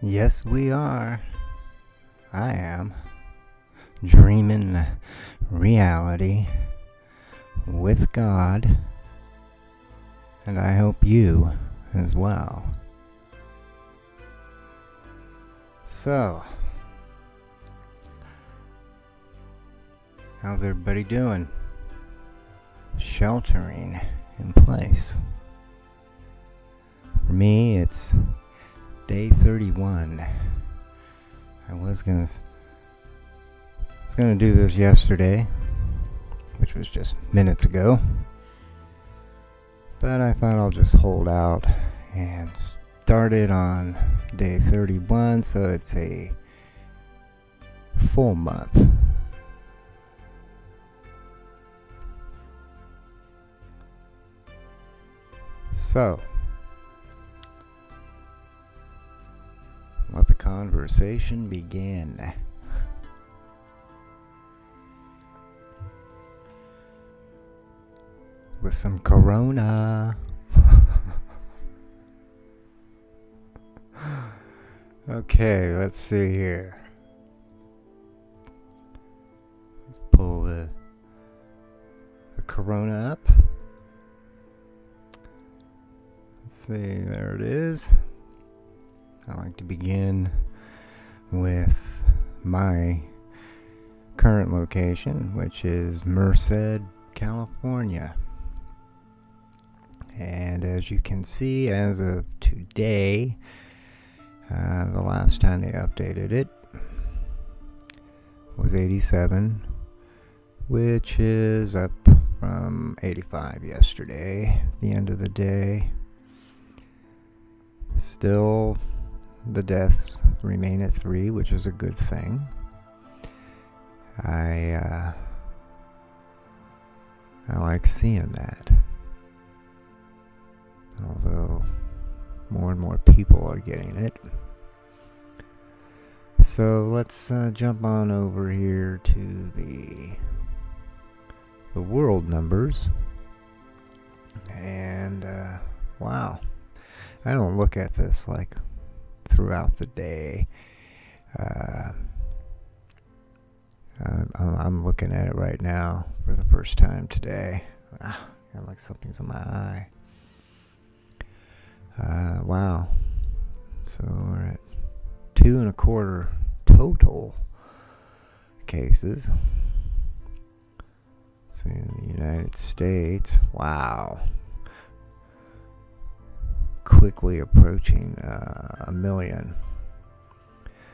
Yes, we are. I am dreaming reality with God, and I hope you as well. So, how's everybody doing? Sheltering in place. For me, it's day 31. I was gonna do this yesterday, which was just minutes ago, but I thought I'll just hold out and start it on day 31, so it's a full month. So, let the conversation begin. With some Corona. Okay, let's see here. Let's pull the Corona up. Let's see, there it is. I like to begin with my current location, which is Merced, California. And as you can see, as of today, the last time they updated it was 87, which is up from 85 yesterday, the end of the day. Still, the deaths remain at 3, which is a good thing. I like seeing that. Although more and more people are getting it. So let's jump on over here to the world numbers. And wow, I don't look at this like throughout the day. I'm looking at it right now for the first time today. Got like something's in my eye. Wow. So we're at 2.25 total cases. So in the United States, wow. Quickly approaching 1 million.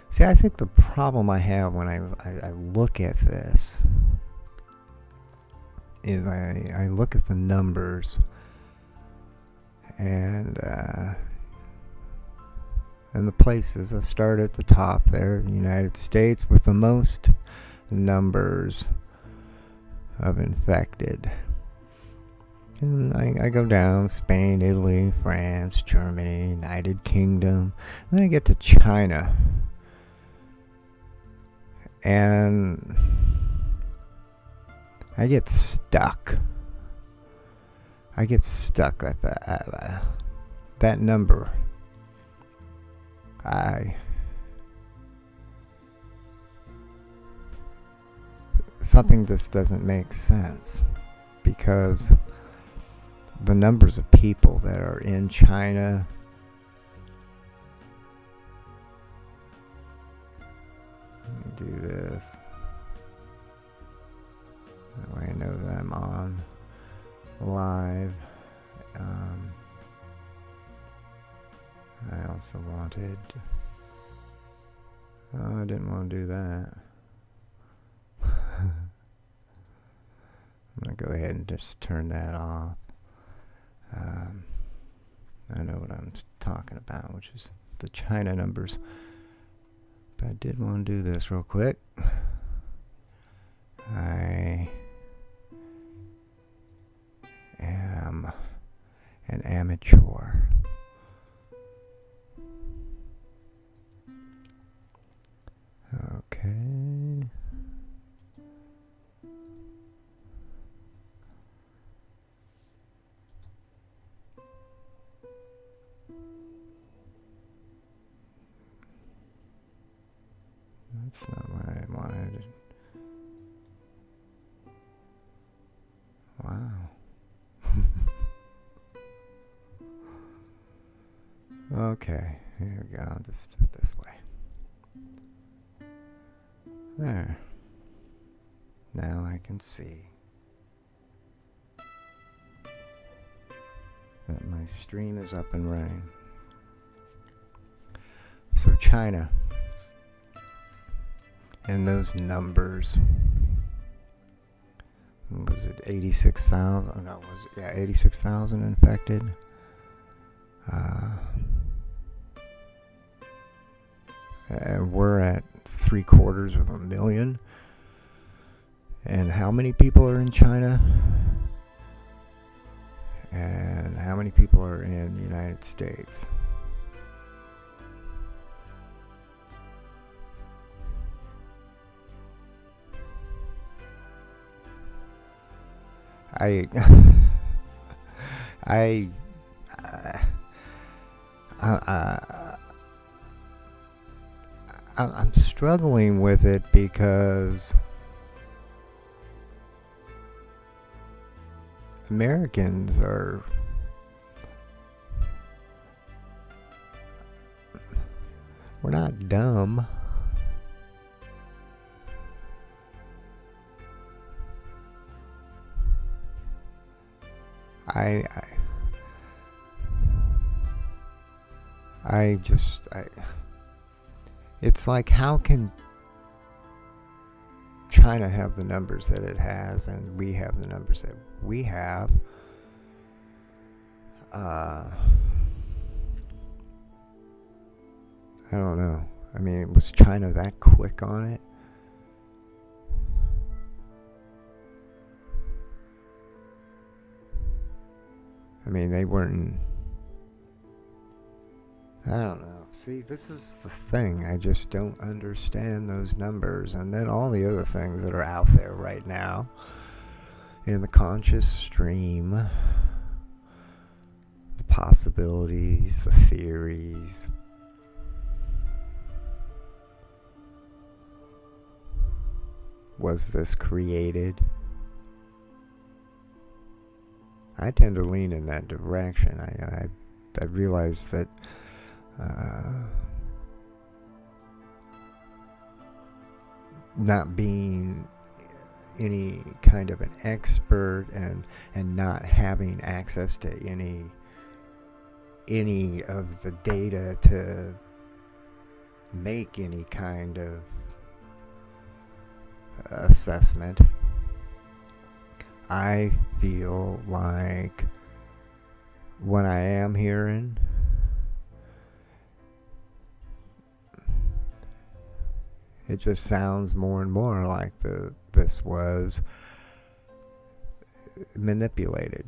See, I think the problem I have when I look at this is I look at the numbers and the places. I start at the top there, the United States, with the most numbers of infected. And I go down: Spain, Italy, France, Germany, United Kingdom. Then I get to China. And I get stuck. At that number. Something just doesn't make sense, because the numbers of people that are in China, let me do this. That way I know that I'm on live. I also wanted... Oh, I didn't want to do that. I'm going to go ahead and just turn that off. I know what I'm talking about, which is the China numbers. But I did want to do this real quick. I am an amateur. Okay. That's not what I wanted. Wow. Okay, here we go. I'll just do it this way. There. Now I can see that my stream is up and running. So China and those numbers. Was it 86,000? No, was it? Yeah, 86,000 infected. And we're at 750,000. And how many people are in China? And how many people are in the United States? I'm struggling with it because Americans we're not dumb. It's like, how can China have the numbers that it has and we have the numbers that we have? I don't know. I mean, was China that quick on it? I mean, they weren't. I don't know. See, this is the thing. I just don't understand those numbers. And then all the other things that are out there right now in the conscious stream, the possibilities, the theories. Was this created? I tend to lean in that direction. I realize that not being any kind of an expert and not having access to any of the data to make any kind of assessment, I feel like what I am hearing it just sounds more and more like this was manipulated.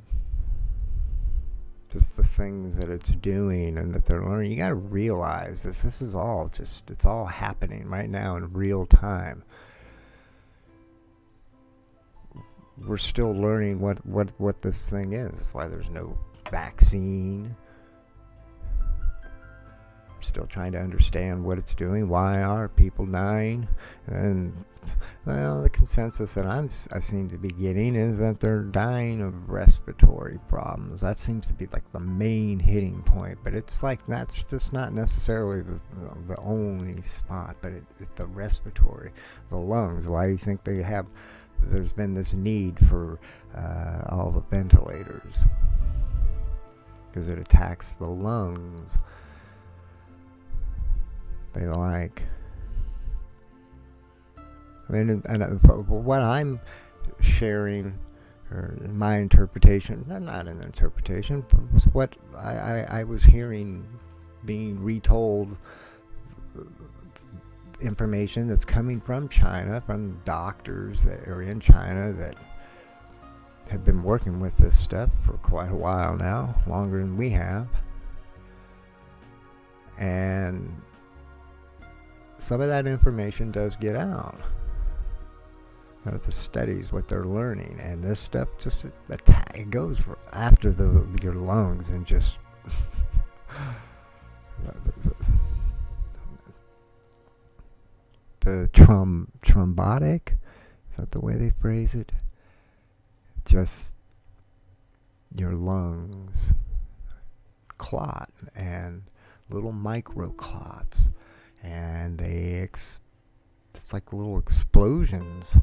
Just the things that it's doing and that they're learning. You got to realize that this is all it's all happening right now in real time. We're still learning what this thing is. That's why there's no vaccine. We're still trying to understand what it's doing. Why are people dying? And well, the consensus that I seem to be getting is that they're dying of respiratory problems. That seems to be like the main hitting point. But it's like that's just not necessarily the only spot. But it's the respiratory, the lungs. Why do you think there's been this need for all the ventilators? Because it attacks the lungs. They like. I mean, and what I'm sharing, or my interpretation, not an interpretation, but was what I was hearing being retold, information that's coming from China, from doctors that are in China that have been working with this stuff for quite a while now, longer than we have. And some of that information does get out. You know, the studies, what they're learning, and this stuff just it goes after your lungs and just the thrombotic, is that the way they phrase it? Just your lungs clot, and little micro clots, and it's like little explosions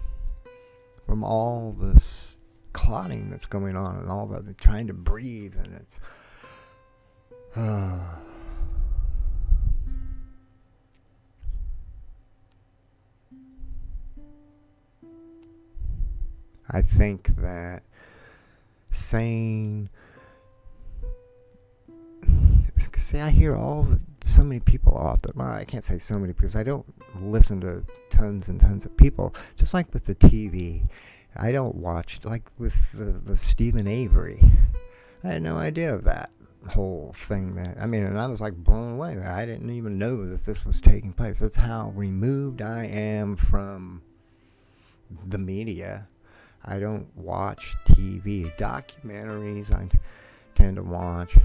from all this clotting that's going on, and all that, trying to breathe, and it's I think that saying, see, I hear so many people off the, well, I can't say so many because I don't listen to tons and tons of people. Just like with the TV, I don't watch, like with the Stephen Avery. I had no idea of that whole thing. And I was like blown away that I didn't even know that this was taking place. That's how removed I am from the media. I don't watch TV. Documentaries I tend to watch.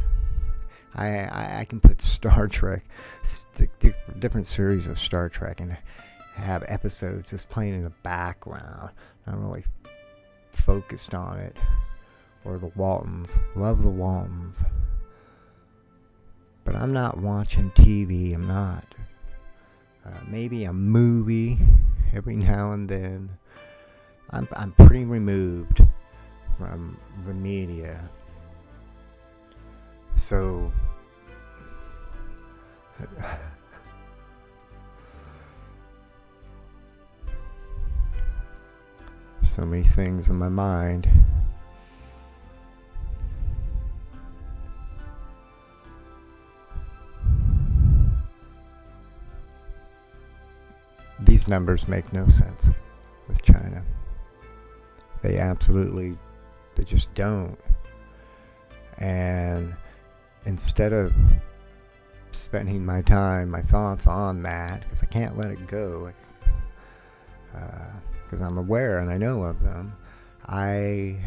I can put Star Trek, different series of Star Trek, and have episodes just playing in the background. I'm really focused on it. Or the Waltons. Love the Waltons. But I'm not watching TV. I'm not. Maybe a movie every now and then. I'm pretty removed from the media. So so many things in my mind. These numbers make no sense with China. They just don't. And instead of spending my thoughts on that, because I can't let it go, because I'm aware and I know of them, I've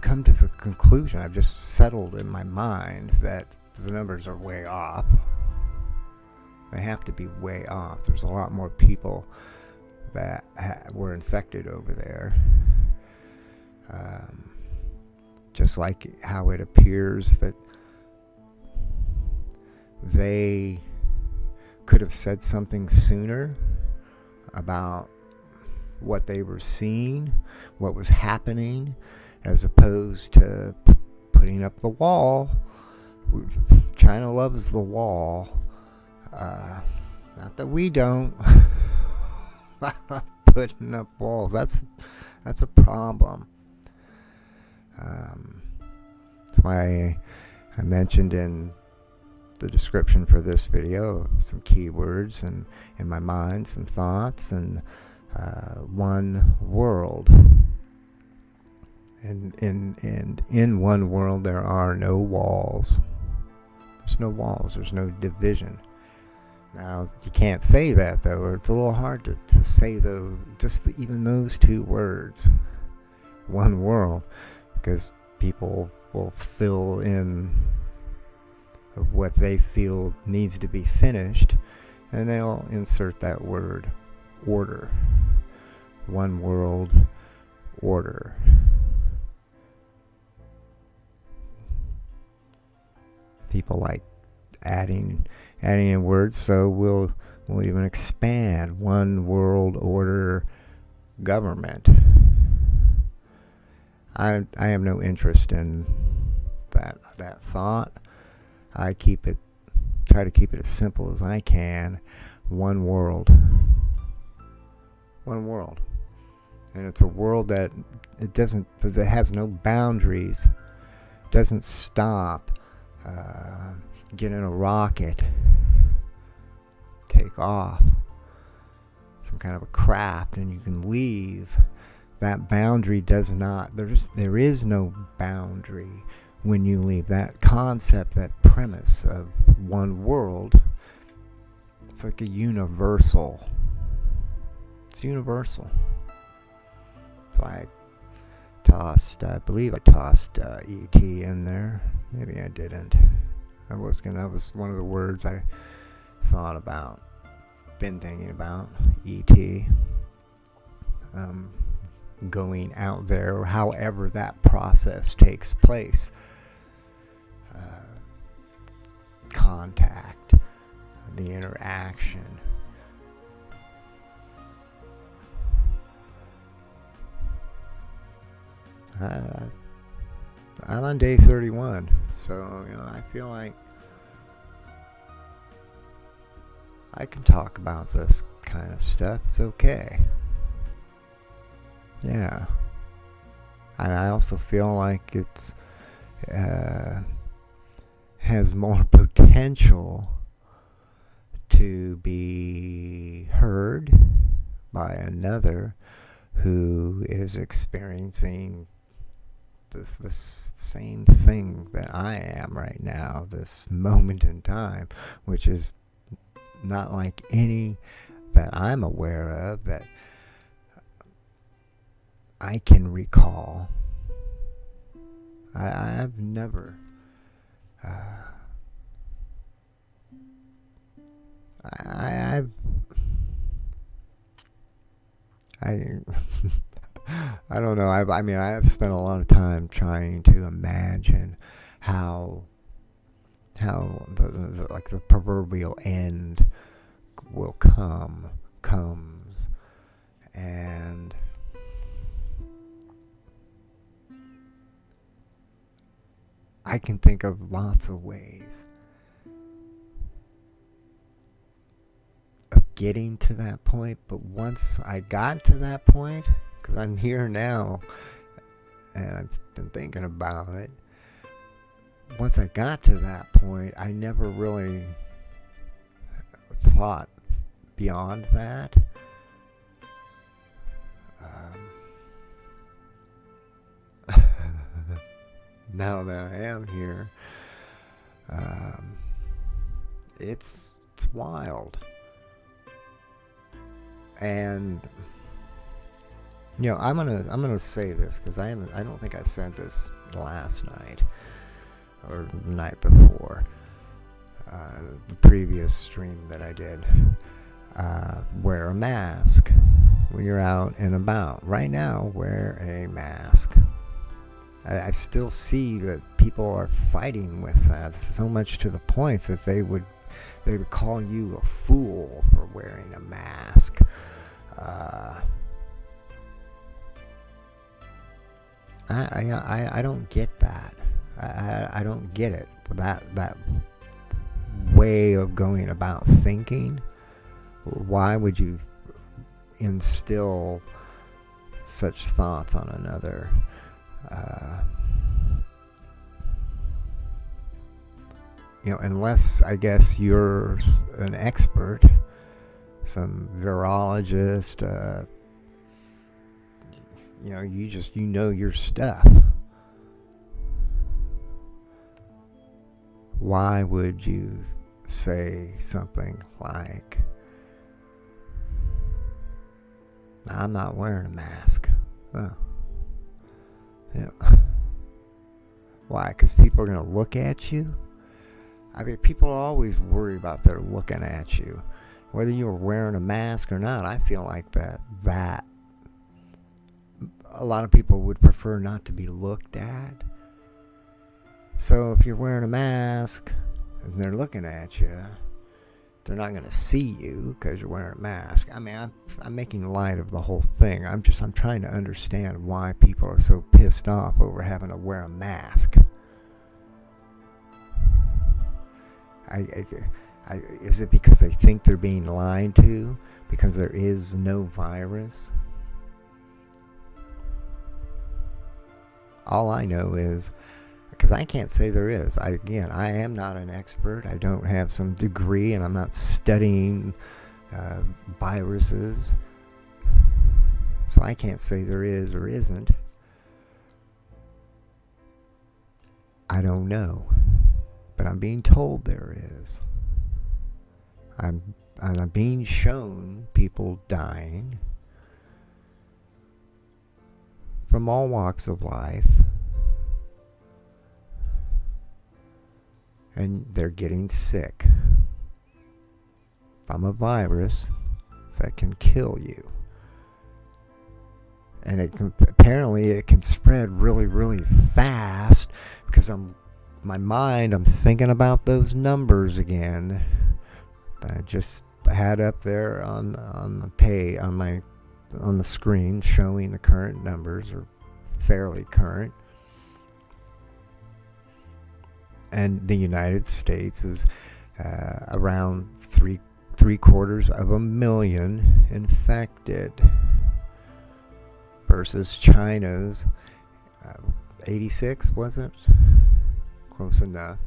come to the conclusion, I've just settled in my mind that the numbers are way off. They have to be way off. There's a lot more people that were infected over there. Just like how it appears that they could have said something sooner about what they were seeing, what was happening, as opposed to putting up the wall. China loves the wall. Not that we don't. Putting up walls, that's a problem. That's why I mentioned in the description for this video some keywords and in my mind some thoughts, and one world. And in one world there are no walls. There's no walls. There's no division. Now, you can't say that, though, or it's a little hard to say, though, even those two words, one world, because people will fill in of what they feel needs to be finished, and they'll insert that word, order. One world, order. People like adding in words, so we'll even expand one world order government. I have no interest in that thought. I try to keep it as simple as I can. One world, and it's a world that has no boundaries, doesn't stop. Get in a rocket, take off, some kind of a craft, and you can leave. That boundary does not, there is no boundary when you leave. That concept, that premise of one world, it's like a universal. It's universal. So I believe I tossed E.T. in there. Maybe I didn't. That was one of the words I been thinking about E.T. Going out there, or however that process takes place. Contact, the interaction. I'm on day 31, so I feel like I can talk about this kind of stuff. It's okay. Yeah. And I also feel like it's has more potential to be heard by another who is experiencing the same thing that I am right now, this moment in time, which is not like any that I'm aware of that I can recall. I've never I don't know. I mean, I have spent a lot of time trying to imagine how the proverbial end comes, and I can think of lots of ways of getting to that point. But once I got to that point, because I'm here now and I've been thinking about it, once I got to that point, I never really thought beyond that. Now that I am here, it's wild. And I'm gonna say this because I don't think I said this last night or the night before, the previous stream that I did. Wear a mask when you're out and about. Right now, wear a mask. I still see that people are fighting with that so much to the point that they would call you a fool for wearing a mask. I don't get that. I don't get it. That way of going about thinking. Why would you instill such thoughts on another? Unless I guess you're an expert, some virologist, you know your stuff. Why would you say something like, I'm not wearing a mask? Oh. Yeah. Why? Because people are going to look at you? I mean, people always worry about their looking at you. Whether you were wearing a mask or not, I feel like that a lot of people would prefer not to be looked at. So if you're wearing a mask and they're looking at you, they're not going to see you because you're wearing a mask. I mean, I'm making light of the whole thing. I'm trying to understand why people are so pissed off over having to wear a mask. Is it because they think they're being lied to? Because there is no virus? All I know is, because I can't say there is. I am not an expert. I don't have some degree, and I'm not studying viruses. So I can't say there is or isn't. I don't know. But I'm being told there is. I'm being shown people dying from all walks of life. And they're getting sick. from a virus that can kill you. And apparently it can spread really, really fast, because I'm thinking about those numbers again that I just had up there on the screen, showing the current numbers, or fairly current. And the United States is around 750,000 infected, versus China's 86, was it? Close enough.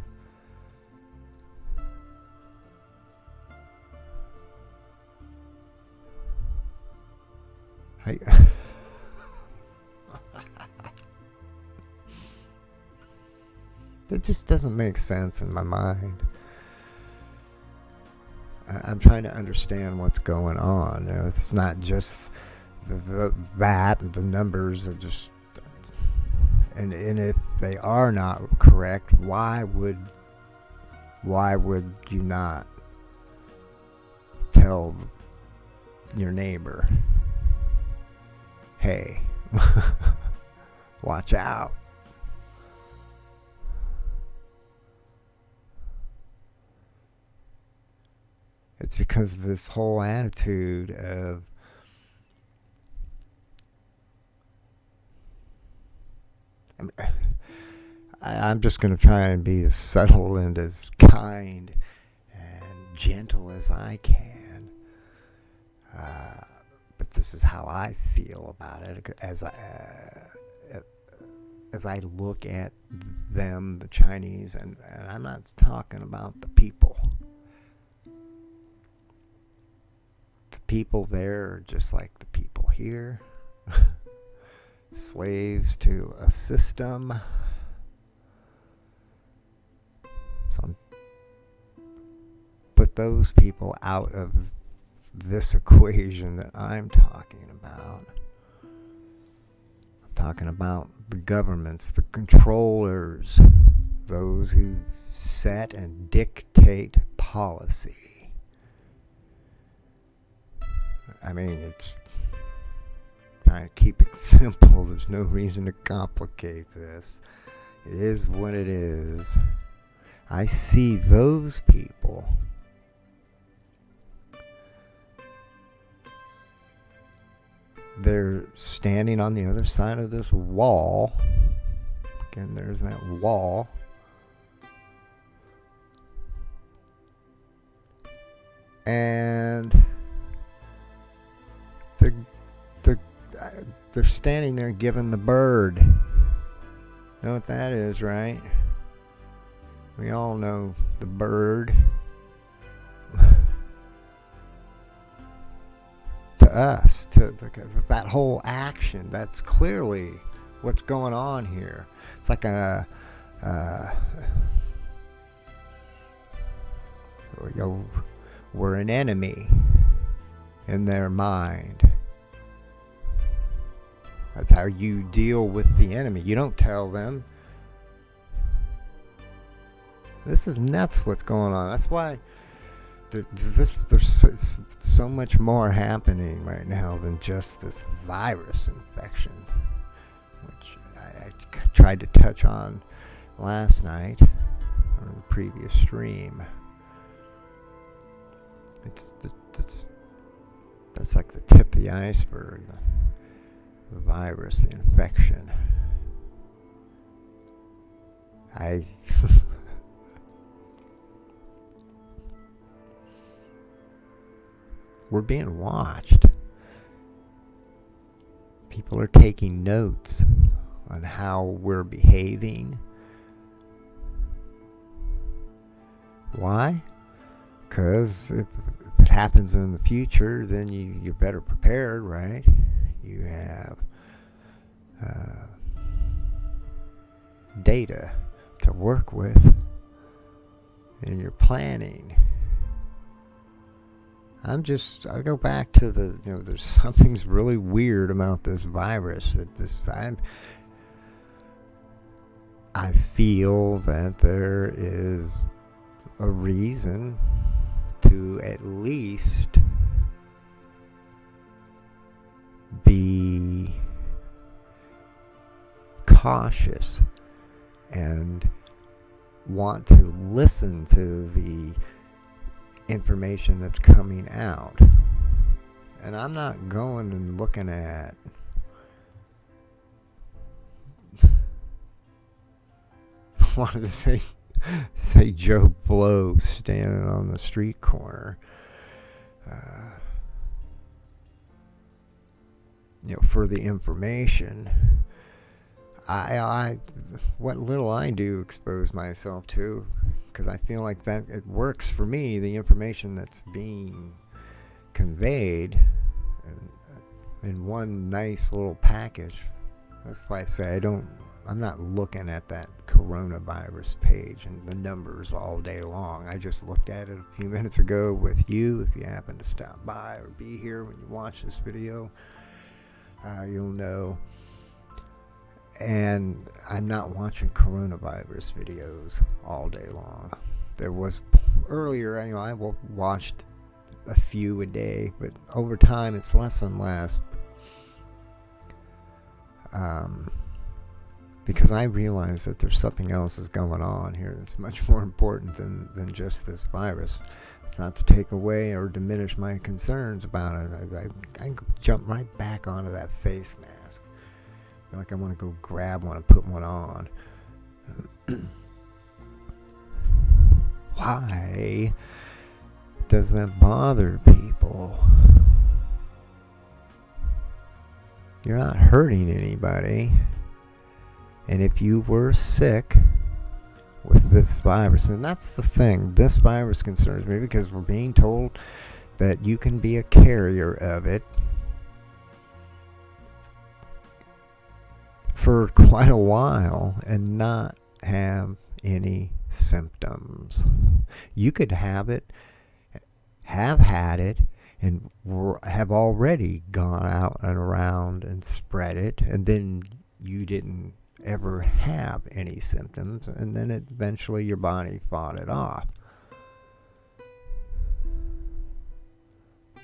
It just doesn't make sense in my mind. I'm trying to understand what's going on. It's not just the numbers are just, and if they are not correct, why would you not tell your neighbor, hey, watch out? It's because this whole attitude of I'm just going to try and be as subtle and as kind and gentle as I can. But this is how I feel about it as I look at them, the Chinese, and I'm not talking about the people. The people there are just like the people here. Slaves to a system. So put those people out of this equation that I'm talking about. I'm talking about the governments, the controllers, those who set and dictate policy. I mean, it's trying to keep it simple. There's no reason to complicate this. It is what it is. I see those people they're standing on the other side of this wall. Again, there's that wall. And they're standing there giving the bird. Know what that is, right? We all know the bird. To us, to that whole action, that's clearly what's going on here. It's like we're an enemy in their mind. That's how you deal with the enemy. You don't tell them. This is nuts what's going on. That's why there's so much more happening right now than just this virus infection, which I tried to touch on last night or the previous stream. That's like the tip of the iceberg. The virus, the infection. We're being watched. People are taking notes on how we're behaving. Why? Because if it happens in the future, then you're better prepared, right? You have data to work with in your planning. I go back to there's something's really weird about this virus. I feel that there is a reason to at least be cautious and want to listen to the information that's coming out. And I'm not going and looking at wanted to say Joe Blow standing on the street corner, for the information. I what little I do expose myself to, because I feel like that it works for me. The information that's being conveyed in one nice little package. That's why I say I'm not looking at that coronavirus page and the numbers all day long. I just looked at it a few minutes ago with you. If you happen to stop by or be here when you watch this video, you'll know. And I'm not watching coronavirus videos all day long. There was earlier, I watched a few a day, but over time it's less and less. Because I realize that there's something else is going on here that's much more important than just this virus. It's not to take away or diminish my concerns about it. I jump right back onto that face mask. I feel like I want to go grab one and put one on. Why does that bother people? You're not hurting anybody. And if you were sick with this virus, and that's the thing, this virus concerns me because we're being told that you can be a carrier of it for quite a while and not have any symptoms. You could have it, have had it, and have already gone out and around and spread it, and then you didn't ever have any symptoms, and then eventually your body fought it off.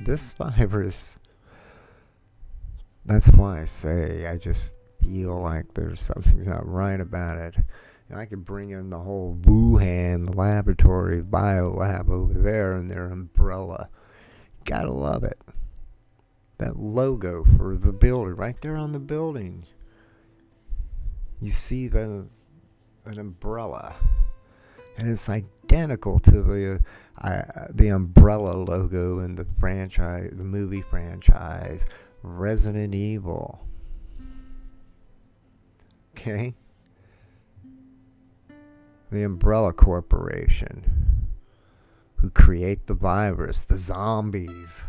This virus, that's why I say I just feel like there's something's not right about it. I could bring in the whole Wuhan laboratory biolab over there and their umbrella. Gotta love it. That logo for the building, right there on the building. You see an umbrella, and it's identical to the umbrella logo in the movie franchise Resident Evil. Okay, the Umbrella Corporation, who create the virus, the zombies.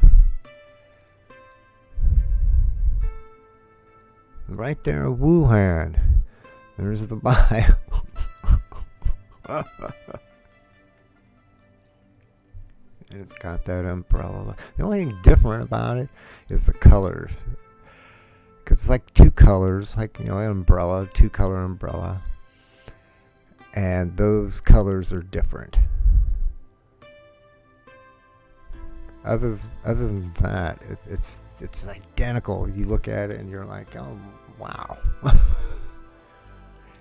Right there in Wuhan. There's the bio. And it's got that umbrella. The only thing different about it is the colors. Because it's like two colors, like, an umbrella, two-color umbrella. And those colors are different. Other than that, it's identical. You look at it and you're like, oh, wow.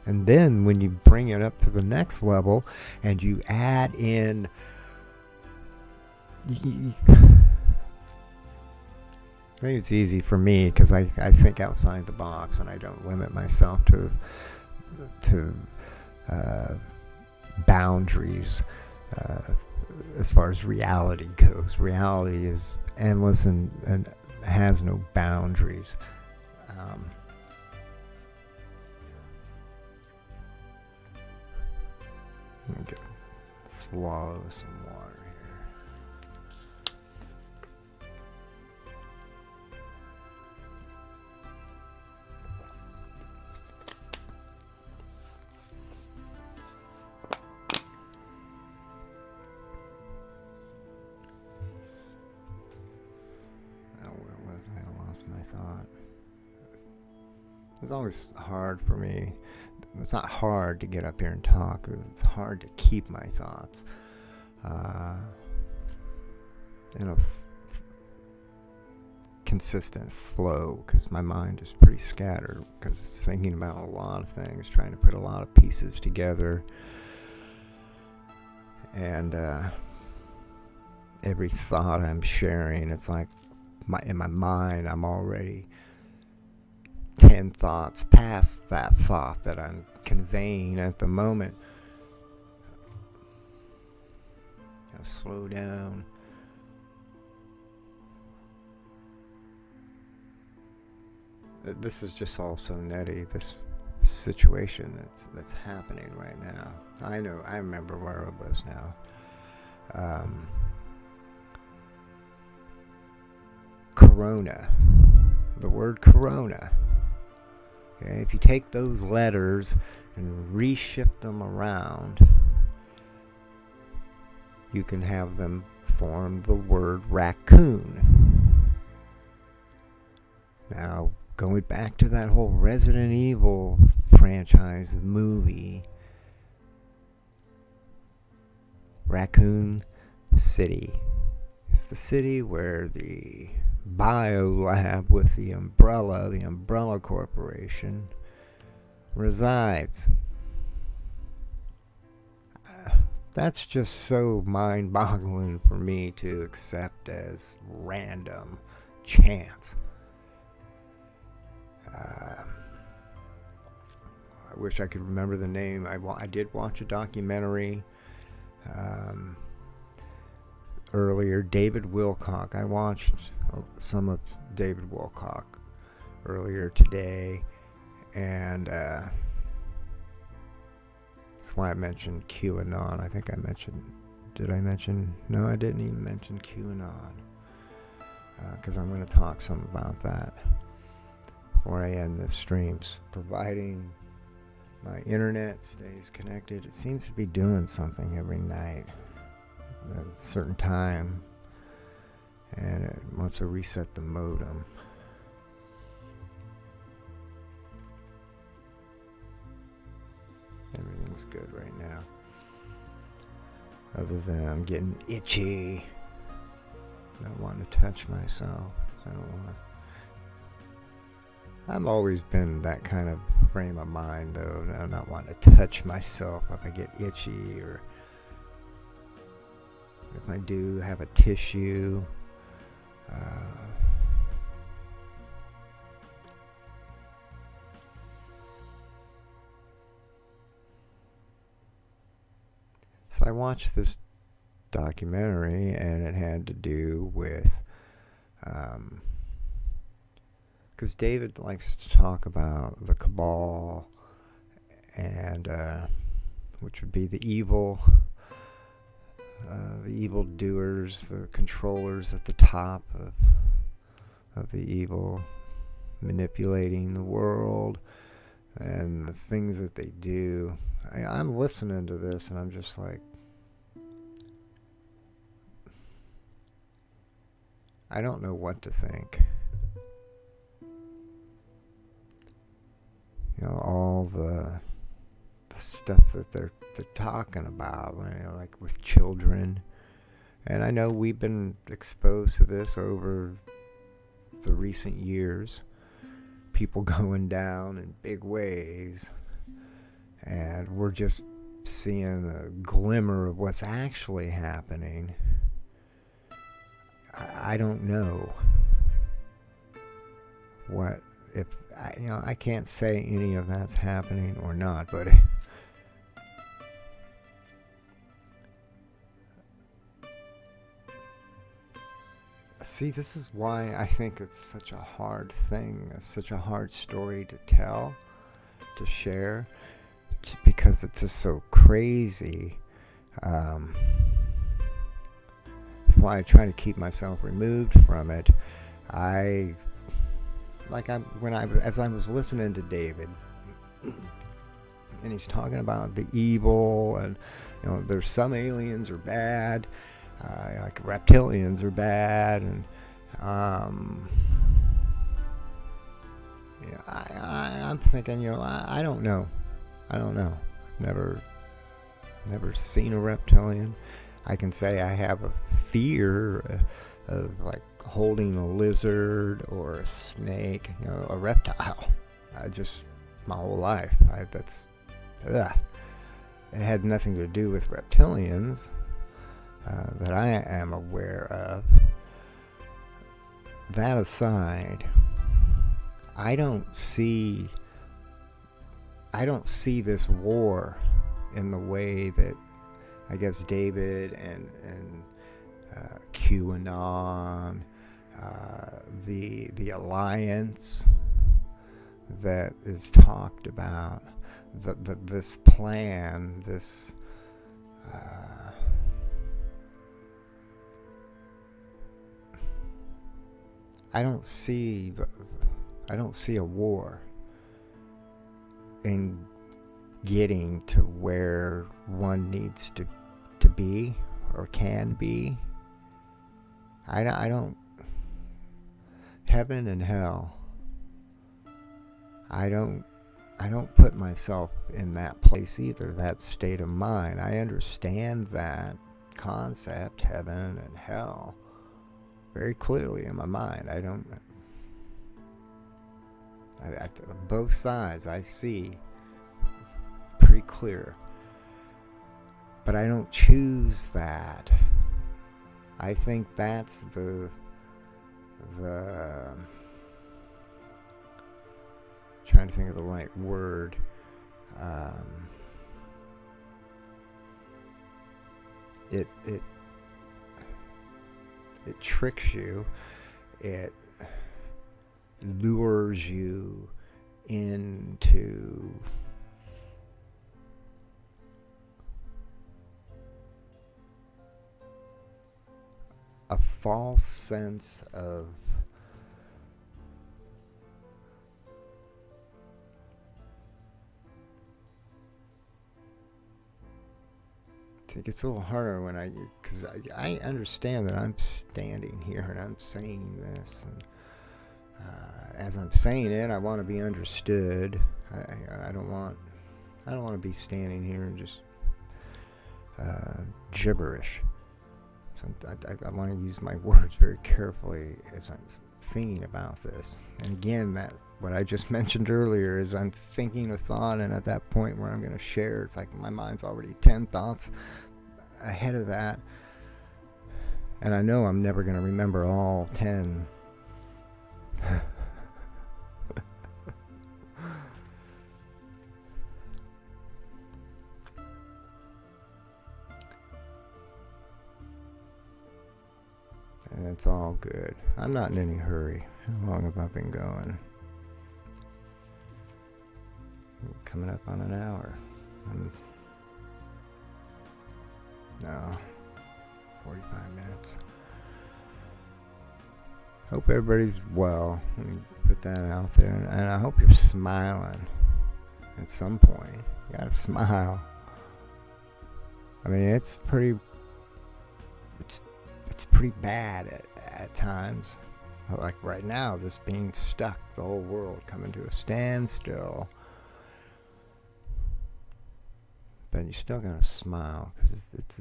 And then when you bring it up to the next level and you add in, maybe it's easy for me because I think outside the box and I don't limit myself to boundaries as far as reality goes. Reality is endless and has no boundaries. Let me swallow some water here. Where was I? I lost my thought. It's always hard for me. It's not hard to get up here and talk. It's hard to keep my thoughts. in a consistent flow, because my mind is pretty scattered, because it's thinking about a lot of things, trying to put a lot of pieces together, and every thought I'm sharing, it's like in my mind I'm already 10 thoughts past that thought that I'm conveying at the moment. I'll slow down. This is just all so nutty, this situation that's happening right now. I remember where I was now. Corona. The word corona. Okay, if you take those letters and reshift them around, you can have them form the word raccoon. Now, going back to that whole Resident Evil franchise movie, Raccoon City is the city where the biolab with the Umbrella Corporation, resides. That's just so mind-boggling for me to accept as random chance. I wish I could remember the name. I did watch a documentary earlier. David Wilcock. I watched some of David Wilcock earlier today, and that's why I mentioned QAnon. I think I mentioned. Did I mention? No, I didn't even mention QAnon, because I'm going to talk some about that before I end this streams. Providing my internet stays connected. It seems to be doing something every night at a certain time, and it wants to reset the modem. Everything's good right now, other than I'm getting itchy. I don't want to touch myself. I don't want to. I've always been that kind of frame of mind, though. I'm not wanting to touch myself if I get itchy, or if I do have a tissue. So I watched this documentary, and it had to do with, because David likes to talk about the cabal, and which would be the evil doers, the controllers at the top of the evil, manipulating the world, and the things that they do. I'm listening to this, and I'm just like, I don't know what to think. You know, all the stuff that they're talking about, you know, like with children. And I know we've been exposed to this over the recent years. People going down in big ways. And we're just seeing a glimmer of what's actually happening. I don't know what, if I can't say any of that's happening or not, but see, this is why I think it's such a hard thing, such a hard story to tell, to share, because it's just so crazy. That's why I try to keep myself removed from it. As I was listening to David, and he's talking about the evil, and there's some aliens are bad, like reptilians are bad, and I'm thinking, I don't know. Never seen a reptilian. I can say I have a fear of like holding a lizard or a snake, a reptile. My whole life, ugh. It had nothing to do with reptilians that I am aware of. That aside, I don't see this war in the way that I guess David and QAnon, the alliance that is talked about, this plan, this I don't see a war in getting to where one needs to be or can be. I don't heaven and hell. I don't put myself in that place either, that state of mind. I understand that concept, heaven and hell, very clearly in my mind. Both sides I see pretty clear. But I don't choose that. I think that's the trying to think of the right word. It tricks you. It lures you into a false sense of it gets a little harder because I understand that I'm standing here and I'm saying this, and as I'm saying it, I want to be understood. I don't want to be standing here and just gibberish. So I want to use my words very carefully as I'm thinking about this. And again, what I just mentioned earlier is I'm thinking a thought, and at that point where I'm going to share, it's like my mind's already 10 thoughts ahead of that. And I know I'm never going to remember all 10. And it's all good. I'm not in any hurry. How long have I been going? Coming up on an hour. No, 45 minutes. Hope everybody's well. Let me put that out there. And I hope you're smiling at some point. You gotta smile. I mean, it's pretty bad at times. Like right now, this being stuck, the whole world coming to a standstill. But you're still gonna smile because it's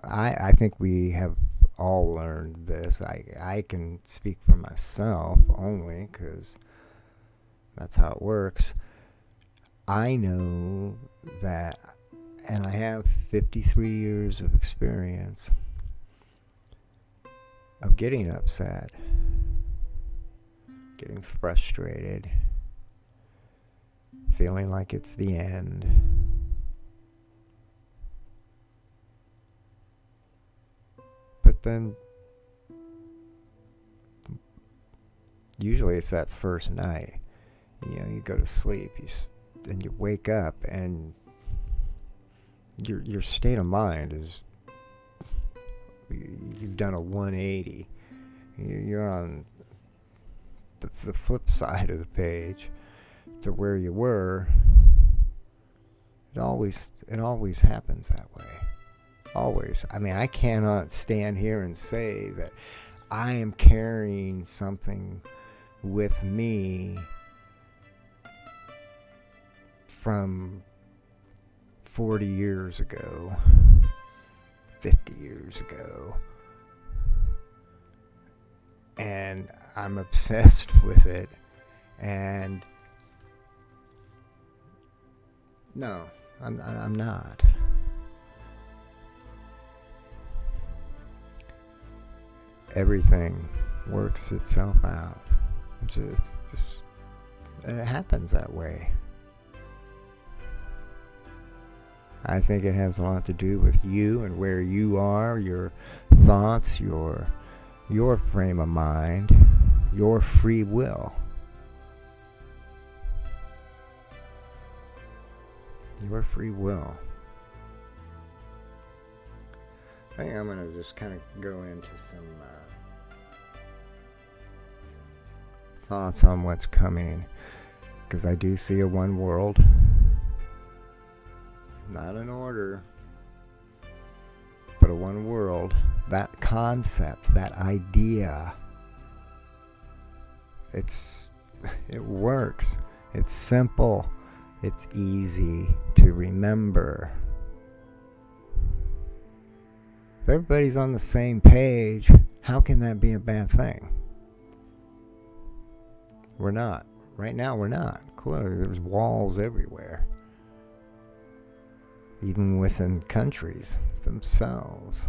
I think we have all learned this. I can speak for myself only because that's how it works. I know that, and I have 53 years of experience of getting upset, getting frustrated, feeling like it's the end. But then, usually it's that first night. You go to sleep, and you wake up, and your state of mind is, you've done a 180. You're on the flip side of the page to where you were. It always happens that way. Always. I mean, I cannot stand here and say that I am carrying something with me from 40 years ago, 50 years ago, and I'm obsessed with it. And no, I'm not. Everything works itself out. It's just it happens that way. I think it has a lot to do with you and where you are, your thoughts, your frame of mind, your free will. Your free will. I think I'm going to just kind of go into some thoughts on what's coming, because I do see a one world, not an order, but a one world. That concept, that idea, it works. It's simple. It's easy to remember. If everybody's on the same page, how can that be a bad thing? We're not. Right now, we're not. Clearly, there's walls everywhere. Even within countries themselves.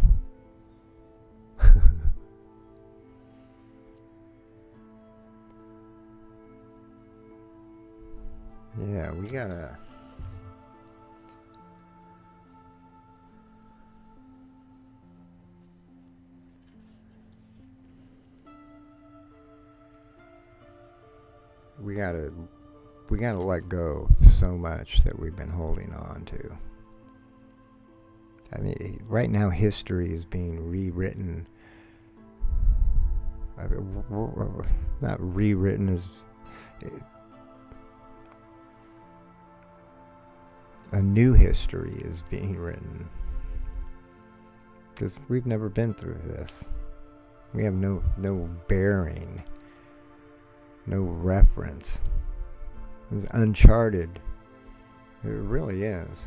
Yeah, we gotta... We gotta let go of so much that we've been holding on to. I mean, right now history is being rewritten. Not rewritten as... A new history is being written. Because we've never been through this. We have no bearing. No reference. It's uncharted. It really is.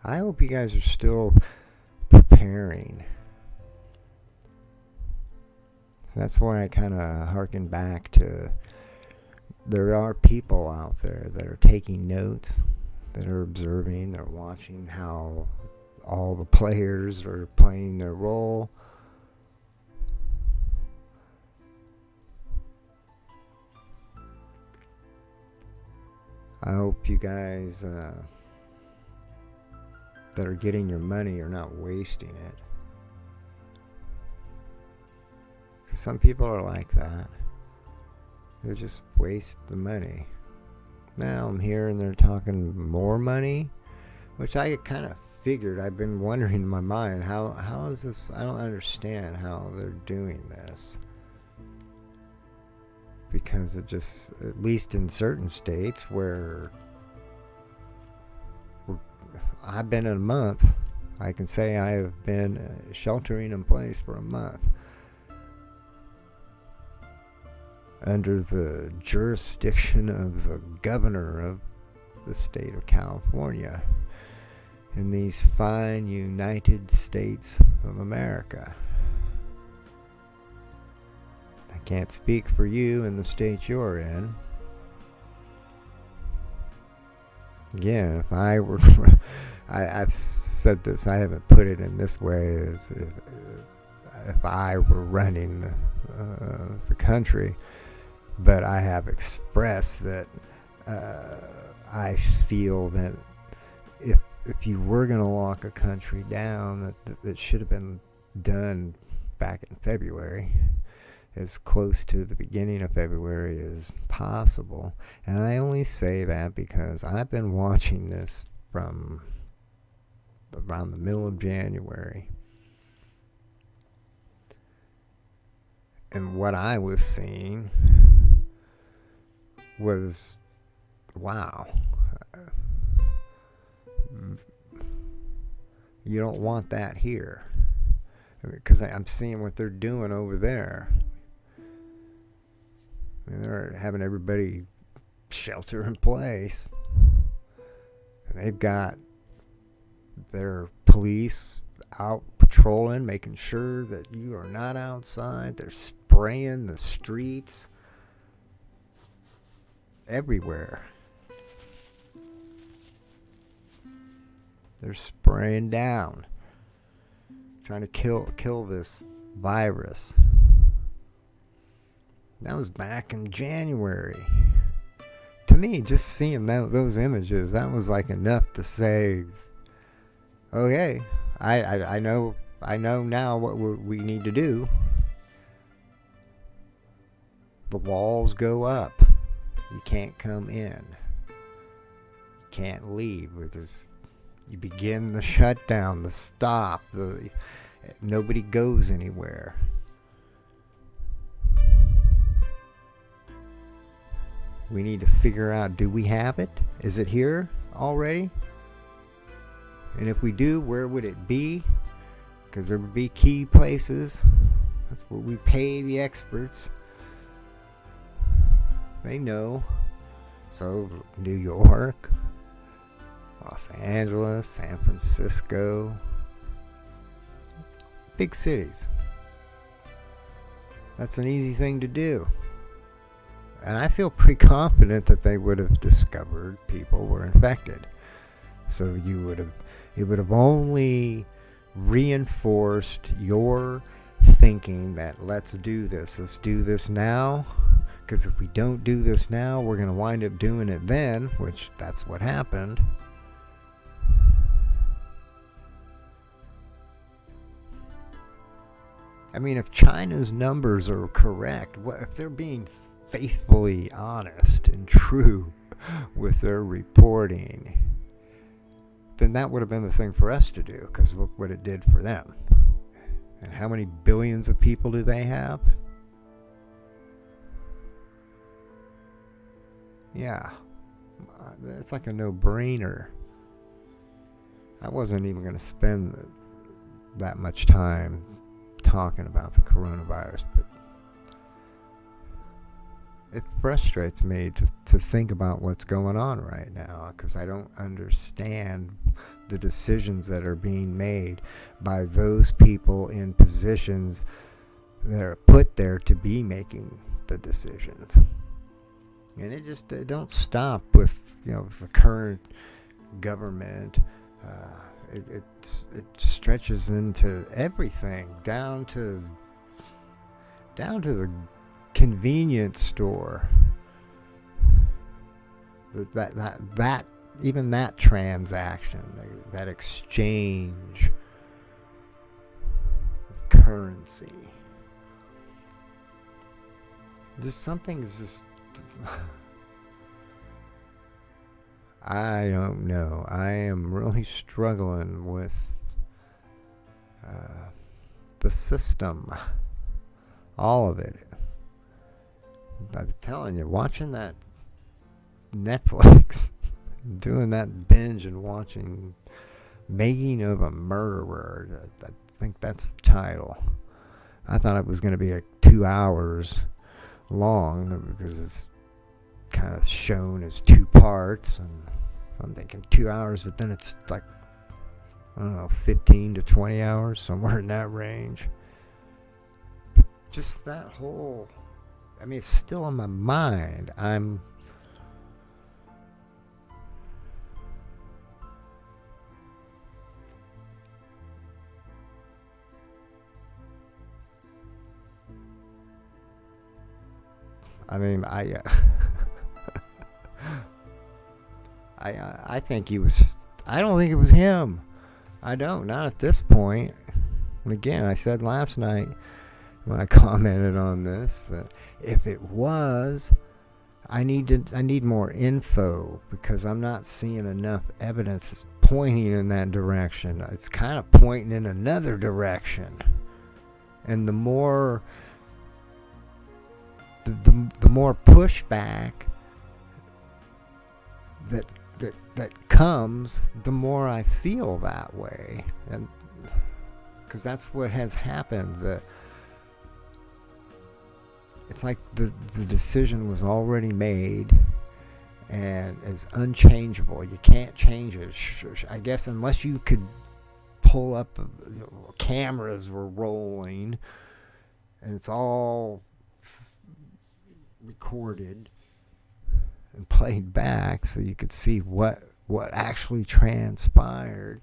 I hope you guys are still preparing. That's why I kind of harken back to, there are people out there that are taking notes, that are observing, they're watching how all the players are playing their role. I hope you guys that are getting your money are not wasting it. Because some people are like that. They just waste the money. Now I'm hearing they're talking more money, which I kind of figured. I've been wondering in my mind, how is this? I don't understand how they're doing this. Because it just, at least in certain states where I've been in a month, I can say I have been sheltering in place for a month under the jurisdiction of the governor of the state of California in these fine United States of America. I can't speak for you in the state you're in. Again, if I were, I've said this, I haven't put it in this way, as if I were running the country, but I have expressed that I feel that if you were going to lock a country down, that should have been done back in February, as close to the beginning of February as possible. And I only say that because I've been watching this from around the middle of January. And what I was seeing was, wow. You don't want that here. Because I'm seeing what they're doing over there. And they're having everybody shelter in place. And they've got their police out patrolling, making sure that you are not outside. They're spraying the streets everywhere. They're spraying down, trying to kill this virus. That was back in January. To me, just seeing those images, that was like enough to say, okay, I know now what we need to do. The walls go up. You can't come in. You can't leave. You begin the shutdown, the stop. Nobody goes anywhere. We need to figure out, do we have it? Is it here already? And if we do, where would it be? Because there would be key places. That's where we pay the experts. They know. So, New York, Los Angeles, San Francisco, big cities. That's an easy thing to do. And I feel pretty confident that they would have discovered people were infected. So it would have only reinforced your thinking that let's do this now. Because if we don't do this now, we're going to wind up doing it then, which that's what happened. I mean, if China's numbers are correct, if they're being faithfully honest and true with their reporting, then that would have been the thing for us to do, because look what it did for them. And how many billions of people do they have? Yeah, it's like a no-brainer. I wasn't even going to spend that much time talking about the coronavirus, but it frustrates me to think about what's going on right now, because I don't understand the decisions that are being made by those people in positions that are put there to be making the decisions. And it don't stop with the current government. It stretches into everything, down to the convenience store. That even that transaction, that exchange of currency, something's just. I don't know. I am really struggling with the system. All of it. I'm telling you, watching that Netflix, doing that binge and watching Making of a Murderer, I think that's the title. I thought it was going to be 2 hours long, because it's kind of shown as 2 parts, and I'm thinking 2 hours, but then it's like, I don't know, 15 to 20 hours, somewhere in that range. But just that whole, it's still in my mind. I think he was. I don't think it was him. I don't. Not at this point. And again, I said last night when I commented on this that if it was, I need more info, because I'm not seeing enough evidence pointing in that direction. It's kind of pointing in another direction, and the more pushback that comes, the more I feel that way, and because that's what has happened. it's like the decision was already made and is unchangeable. You can't change it. I guess unless you could pull up, cameras were rolling and it's all recorded and played back so you could see what actually transpired.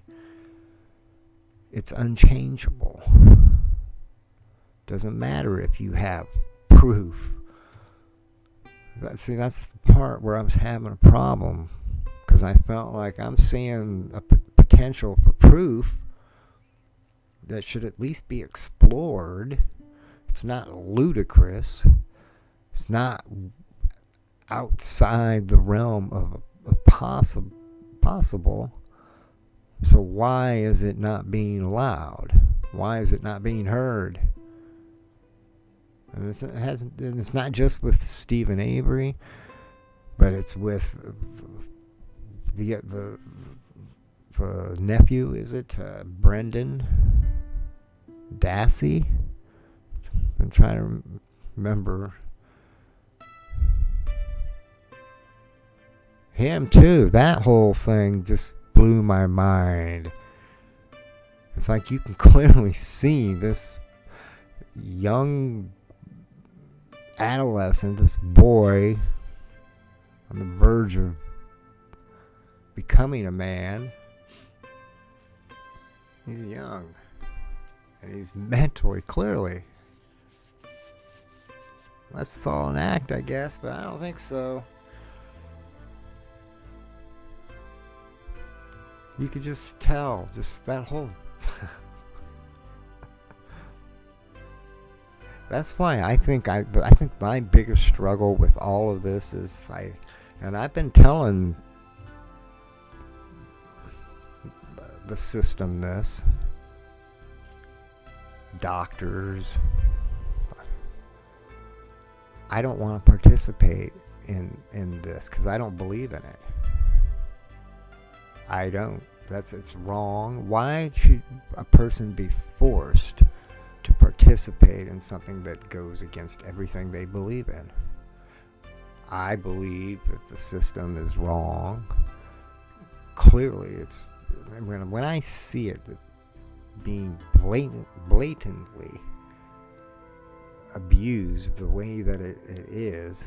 It's unchangeable. Doesn't matter if you have proof. See, that's the part where I was having a problem, because I felt like I'm seeing a potential for proof that should at least be explored. It's not ludicrous. It's not outside the realm of possible. So why is it not being allowed? Why is it not being heard? And it's not just with Stephen Avery, but it's with the nephew, is it? Brendan Dassey? I'm trying to remember. Him too. That whole thing just blew my mind. It's like you can clearly see this young adolescent, this boy on the verge of becoming a man. He's young. And he's mentally, clearly. That's all an act, I guess, but I don't think so. You could just tell, just that whole... That's why I think my biggest struggle with all of this is and I've been telling the system this, doctors, I don't want to participate in this because I don't believe in it. I don't. It's wrong. Why should a person be forced to participate in something that goes against everything they believe in? I believe that the system is wrong. Clearly, it's when I see it being blatantly abused the way that it is,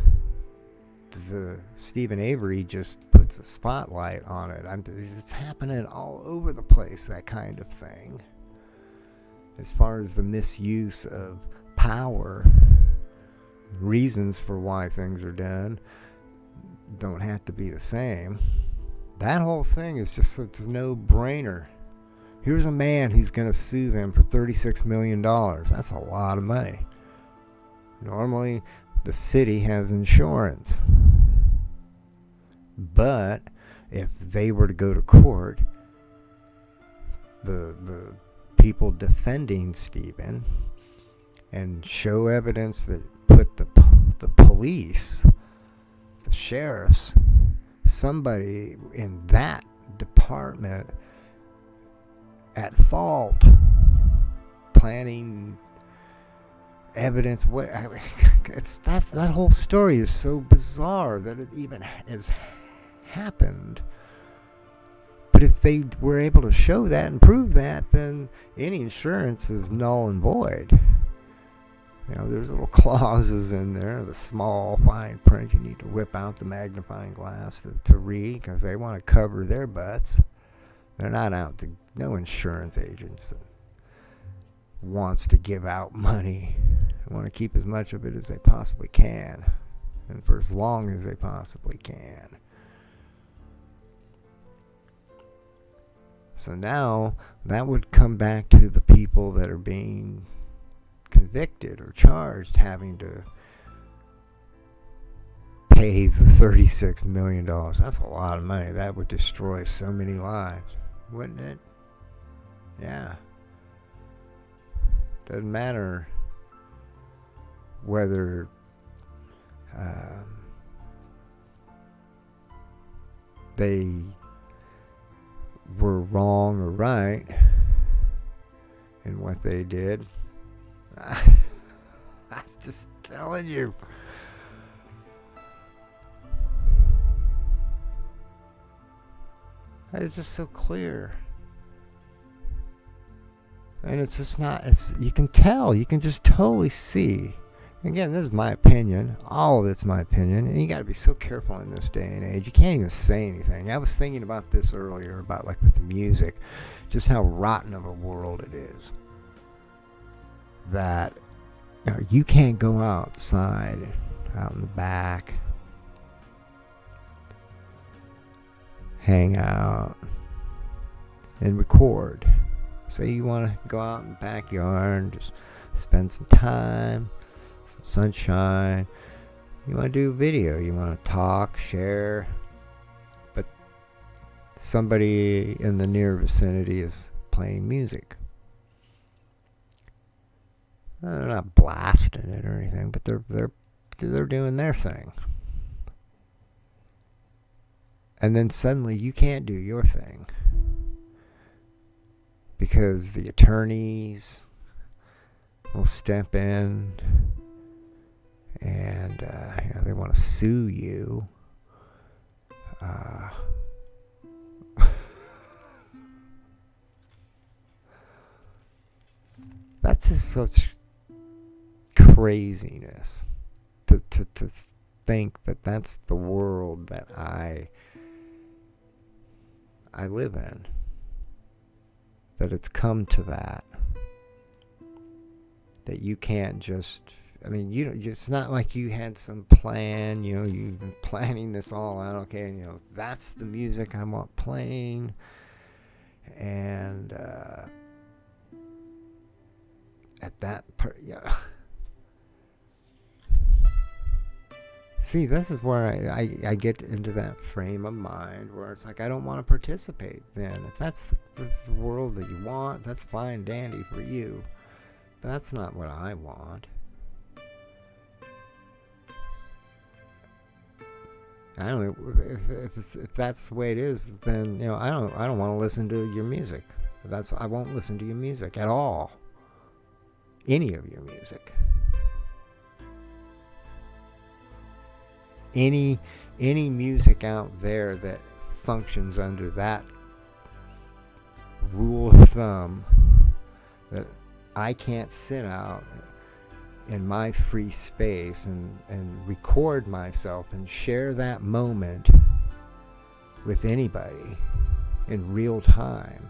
the Stephen Avery just puts a spotlight on it. It's happening all over the place, that kind of thing. As far as the misuse of power, reasons for why things are done don't have to be the same. That whole thing is just a no-brainer. Here's a man who's going to sue them for $36 million. That's a lot of money. Normally, the city has insurance. But if they were to go to court, the people defending Stephen and show evidence that put the police, the sheriffs, somebody in that department at fault, planning evidence. That whole story is so bizarre that it even has happened. But if they were able to show that and prove that, then any insurance is null and void. You know, there's little clauses in there, the small fine print. You need to whip out the magnifying glass to read, because they want to cover their butts. They're not out to, no insurance agents wants to give out money. They want to keep as much of it as they possibly can, and for as long as they possibly can. So now that would come back to the people that are being convicted or charged having to pay the $36 million. That's a lot of money. That would destroy so many lives, wouldn't it? Yeah. Doesn't matter whether they were wrong or right in what they did. I'm just telling you. It's just so clear. And it's just not, you can tell, you can just totally see. Again, this is my opinion. All of it's my opinion. And you got to be so careful in this day and age. You can't even say anything. I was thinking about this earlier, about like with the music, just how rotten of a world it is. That you can't go outside, out in the back, hang out, and record. Say you want to go out in the backyard and just spend some time, some sunshine. You want to do a video, you want to talk, share, but somebody in the near vicinity is playing music. They're not blasting it or anything, but they're doing their thing. And then suddenly you can't do your thing because the attorneys will step in and they want to sue you. That's just such craziness to think that that's the world that I live in. That it's come to that. That you can't just, I mean, it's not like you had some plan, you've been planning this all out, okay, that's the music I want playing, and at that part, See, this is where I get into that frame of mind where it's like I don't want to participate then. If that's the world that you want, that's fine, dandy for you. But that's not what I want. I don't know if that's the way it is. Then I don't want to listen to your music. I won't listen to your music at all. Any of your music. Any music out there that functions under that rule of thumb that I can't sit out in my free space and record myself and share that moment with anybody in real time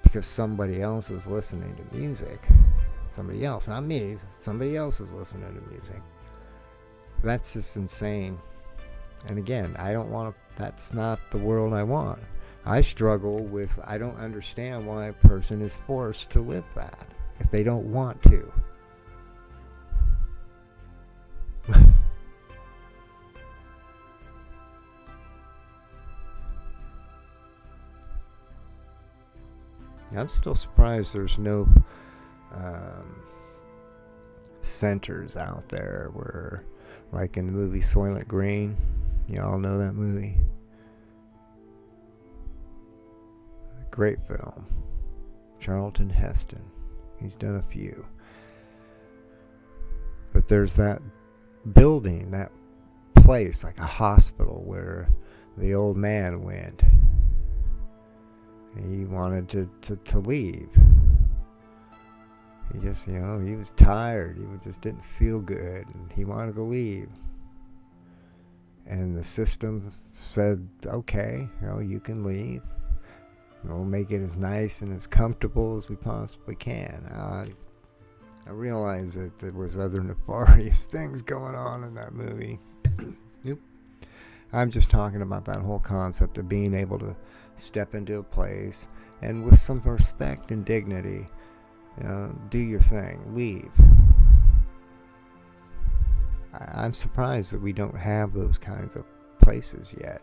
because somebody else is listening to music. Somebody else, not me, somebody else is listening to music. That's just insane. And again, I don't want to, that's not the world I want. I struggle with, I don't understand why a person is forced to live that if they don't want to. I'm still surprised there's no centers out there where, like in the movie Soylent Green, y'all know that movie? Great film. Charlton Heston. He's done a few. But there's that building, that place, like a hospital where the old man went. He wanted to leave. He just, he was tired. He just didn't feel good, and he wanted to leave. And the system said, okay, you can leave. We'll make it as nice and as comfortable as we possibly can. I realized that there was other nefarious things going on in that movie. Nope. I'm just talking about that whole concept of being able to step into a place and with some respect and dignity, do your thing, leave. I'm surprised that we don't have those kinds of places yet.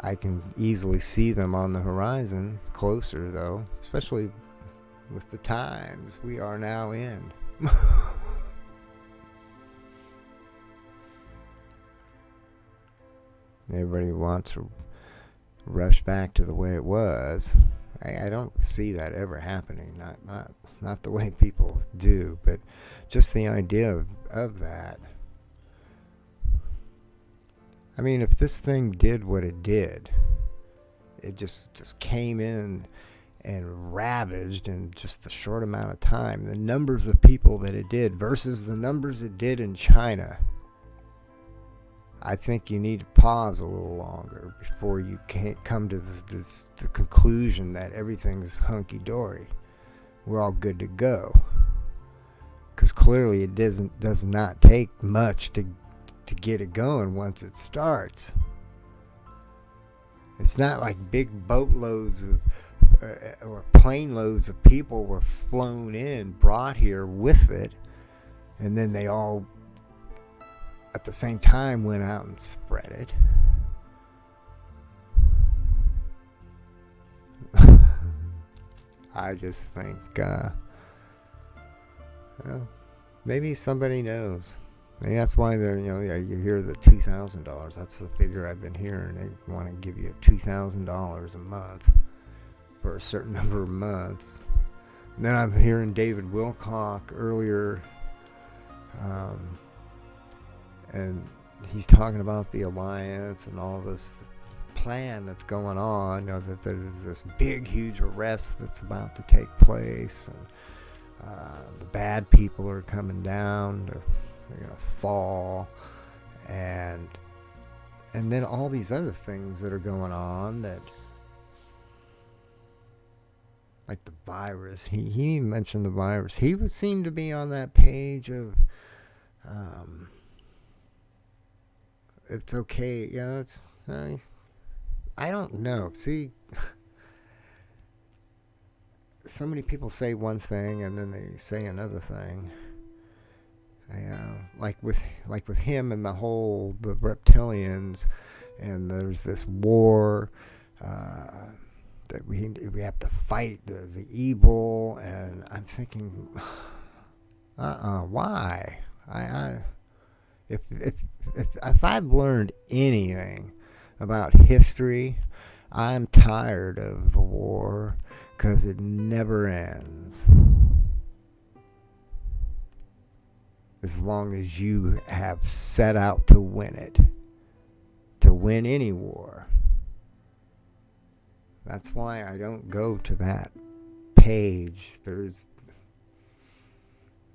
I can easily see them on the horizon, closer though, especially with the times we are now in. Everybody wants to rush back to the way it was. I don't see that ever happening. Not the way people do, but just the idea of that. I mean, if this thing did what it did, it just came in and ravaged in just a short amount of time. The numbers of people that it did versus the numbers it did in China. I think you need to pause a little longer before you can't come to the conclusion that everything's hunky-dory. We're all good to go. Because clearly it does not take much to get it going once it starts. It's not like big boatloads of or plane loads of people were flown in, brought here with it, and then they all at the same time went out and spread it. I just think well, maybe somebody knows. Maybe that's why they're, you hear the $2,000. That's the figure I've been hearing. They want to give you $2,000 a month for a certain number of months. And then I'm hearing David Wilcock earlier, and he's talking about the alliance and all this plan that's going on. That there's this big, huge arrest that's about to take place, and the bad people are coming down. They're gonna fall, and then all these other things that are going on, that like the virus. He mentioned the virus. He would seem to be on that page of it's okay. It's I don't know. See, so many people say one thing and then they say another thing. Like with him and the reptilians, and there's this war that we have to fight the evil, and I'm thinking, why? If I've learned anything about history, I'm tired of the war because it never ends. As long as you have set out to win it, to win any war. That's why I don't go to that page. There's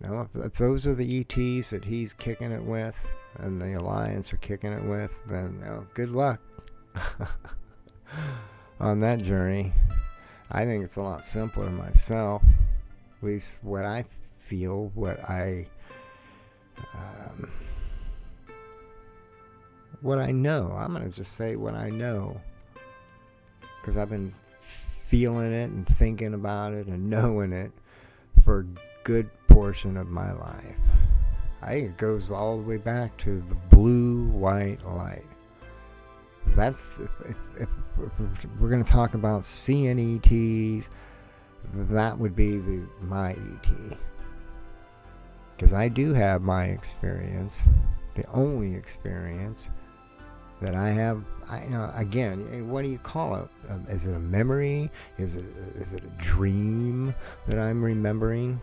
if those are the ETs that he's kicking it with, and the Alliance are kicking it with, then good luck on that journey. I think it's a lot simpler myself. At least what I feel, what I know. I'm going to just say what I know, because I've been feeling it and thinking about it and knowing it for a good portion of my life. I think it goes all the way back to the blue-white light. Because that's, if we're going to talk about seeing ETs, that would be my ET. Because I do have my experience, the only experience that I have. Again, what do you call it? Is it a memory? Is it a dream that I'm remembering?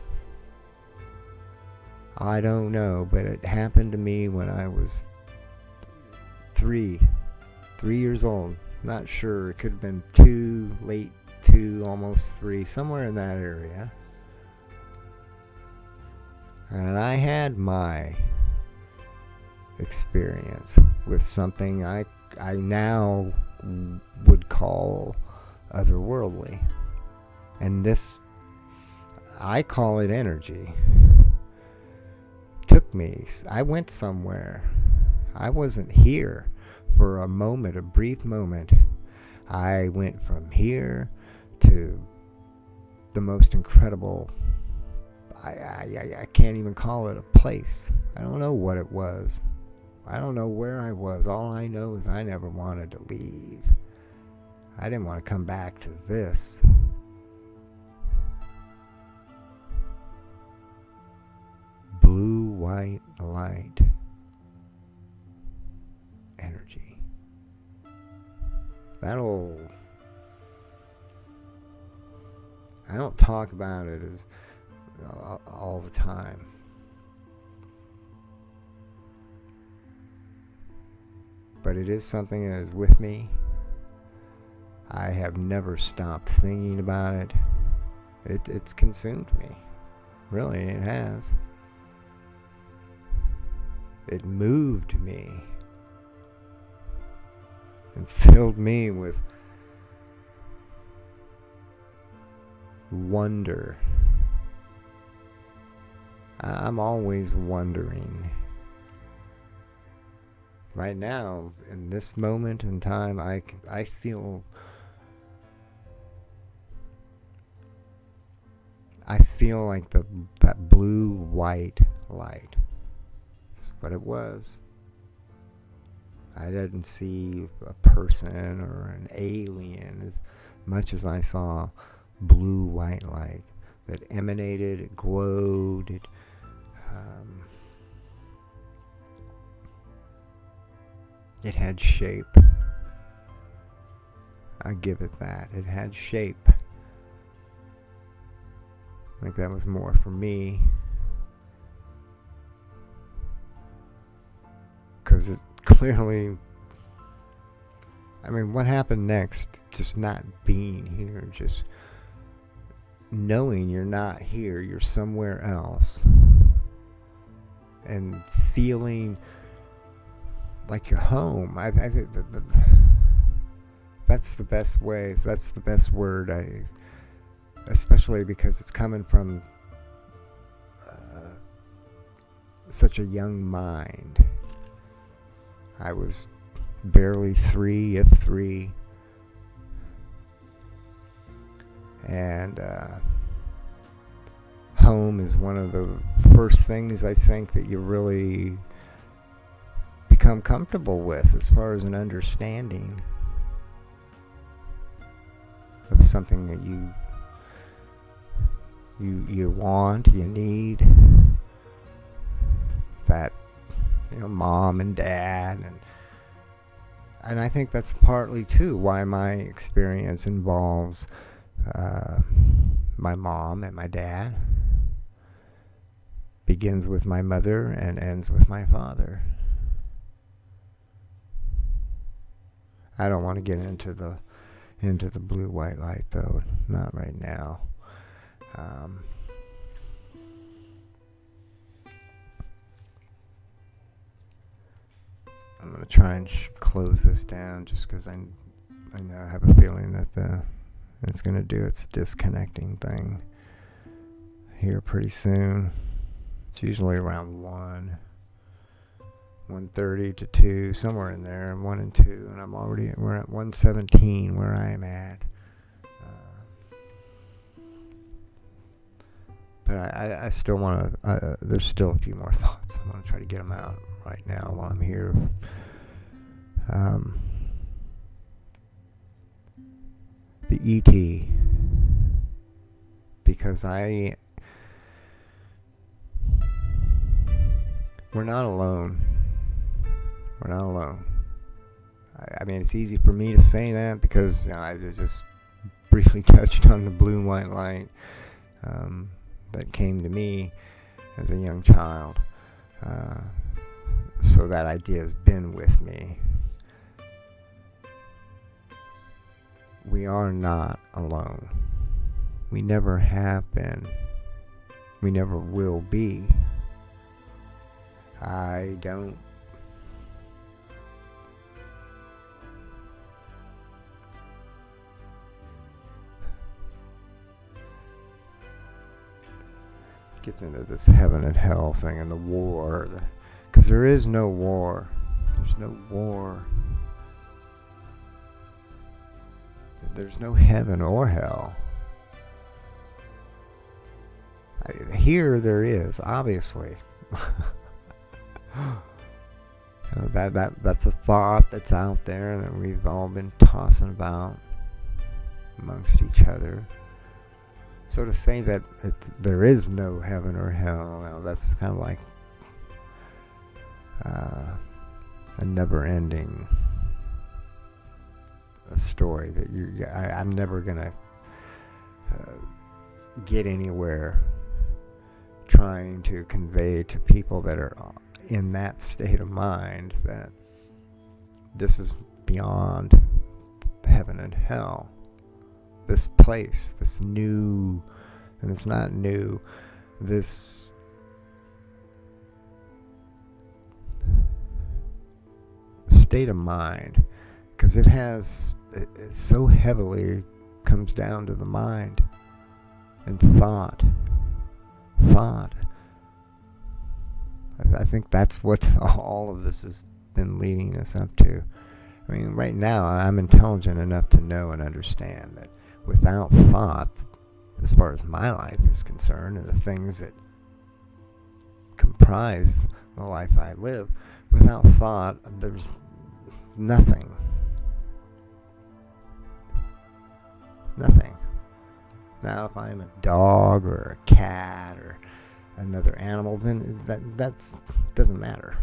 I don't know, but it happened to me when I was 3 years old. Not sure. It could have been 2, late 2, almost 3, somewhere in that area. And I had my experience with something I now would call otherworldly. And this, I call it energy. Took me. I went somewhere. I wasn't here for a moment, a brief moment. I went from here to the most incredible. I can't even call it a place. I don't know what it was. I don't know where I was. All I know is I never wanted to leave. I didn't want to come back to this. Blue-white light energy. That'll I don't talk about it as all the time. But it is something that is with me. I have never stopped thinking about it. It's consumed me. Really, it has. It moved me and filled me with wonder. I'm always wondering. Right now, in this moment in time, I feel like that blue-white light. That's what it was. I didn't see a person or an alien as much as I saw blue-white light that emanated, it glowed, it had shape. I give it that. It had shape. I think that was more for me. Because it clearly... I mean, what happened next? Just not being here. Just knowing you're not here. You're somewhere else. And feeling like you're home. I think that's the best way. That's the best word. Especially because it's coming from such a young mind. I was barely 3, if 3. And home is one of the first things I think that you really become comfortable with as far as an understanding of something that you want, you need, that, you know, mom and dad, and I think that's partly too why my experience involves my mom and my dad, begins with my mother and ends with my father. I don't want to get into the blue-white light though, not right now. I'm going to try and close this down just because I know I have a feeling that it's going to do its disconnecting thing here pretty soon. It's usually around 1:30 to 2, somewhere in there, 1 and 2, and we're at 1:17 where I am at. But I still want to, there's still a few more thoughts. I want to try to get them out right now while I'm here. The E.T. Because we're not alone. We're not alone. I mean, it's easy for me to say that because, you know, I just briefly touched on the blue and white light that came to me as a young child. So that idea has been with me. We are not alone. We never have been. We never will be. I don't gets into this heaven and hell thing and the war, because there is no war. There's no war. There's no heaven or hell. Here there is, obviously. That's a thought that's out there that we've all been tossing about amongst each other. So to say that there is no heaven or hell, well, that's kind of like a never-ending story that I'm never gonna get anywhere trying to convey to people that are in that state of mind that this is beyond heaven and hell. This place, this new, and it's not new, this state of mind, because it so heavily comes down to the mind and thought. I think that's what all of this has been leading us up to. I mean, right now I'm intelligent enough to know and understand that without thought, as far as my life is concerned and the things that comprise the life I live, without thought there's nothing. Now if I'm a dog or a cat or another animal, then that doesn't matter.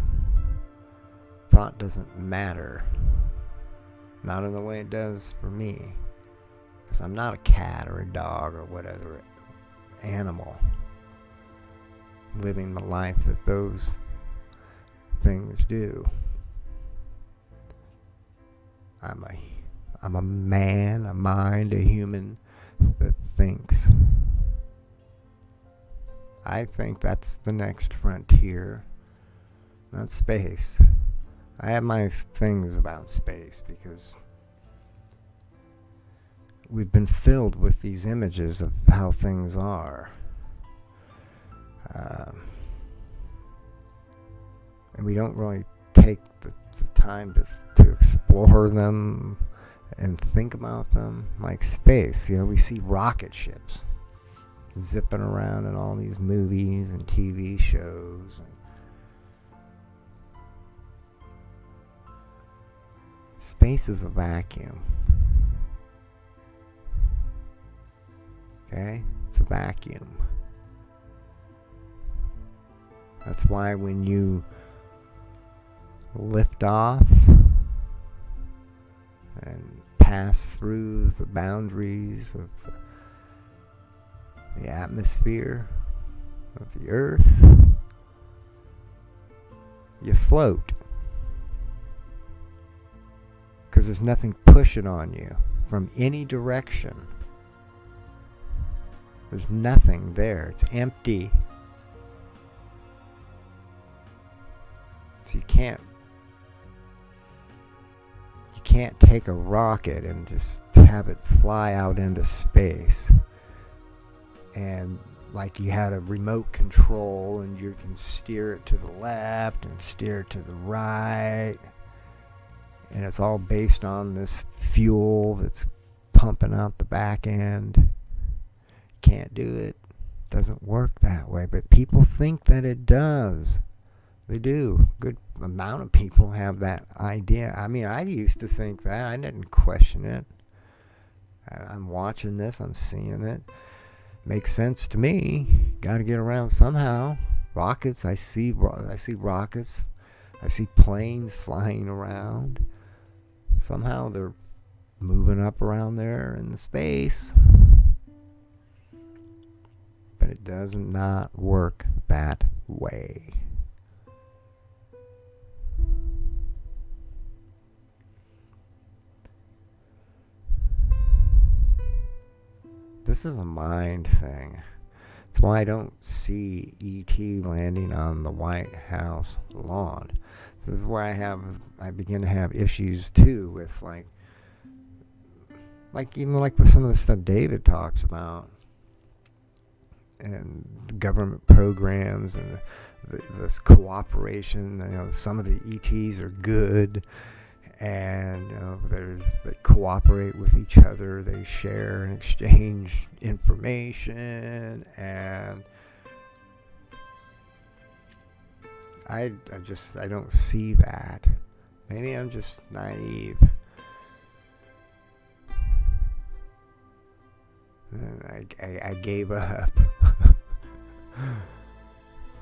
Thought doesn't matter. Not in the way it does for me. Because I'm not a cat or a dog or whatever animal living the life that those things do. I'm a man, a mind, a human that thinks. I think that's the next frontier, not space. I have my things about space because we've been filled with these images of how things are. And we don't really take the time to explore them and think about them. Like space, we see rocket ships zipping around in all these movies and TV shows. Space is a vacuum. Okay? It's a vacuum. That's why when you lift off and pass through the boundaries of the atmosphere of the earth, you float. Because there's nothing pushing on you from any direction. There's nothing there. It's empty. So you can't take a rocket and just have it fly out into space and like you had a remote control and you can steer it to the left and steer it to the right, and it's all based on this fuel that's pumping out the back end. Can't do it. Doesn't work that way, but people think that it does. They do. Good amount of people have that idea. I mean, I used to think that. I didn't question it. I'm watching this. I'm seeing it. Makes sense to me. Got to get around somehow. Rockets. I see rockets. I see planes flying around. Somehow they're moving up around there in the space. But it does not work that way. This is a mind thing. That's why I don't see E.T. landing on the White House lawn. This is where I begin to have issues too with even with some of the stuff David talks about and the government programs and this cooperation. Some of the ETs are good. And they cooperate with each other. They share and exchange information, and I don't see that. Maybe I'm just naive. I gave up.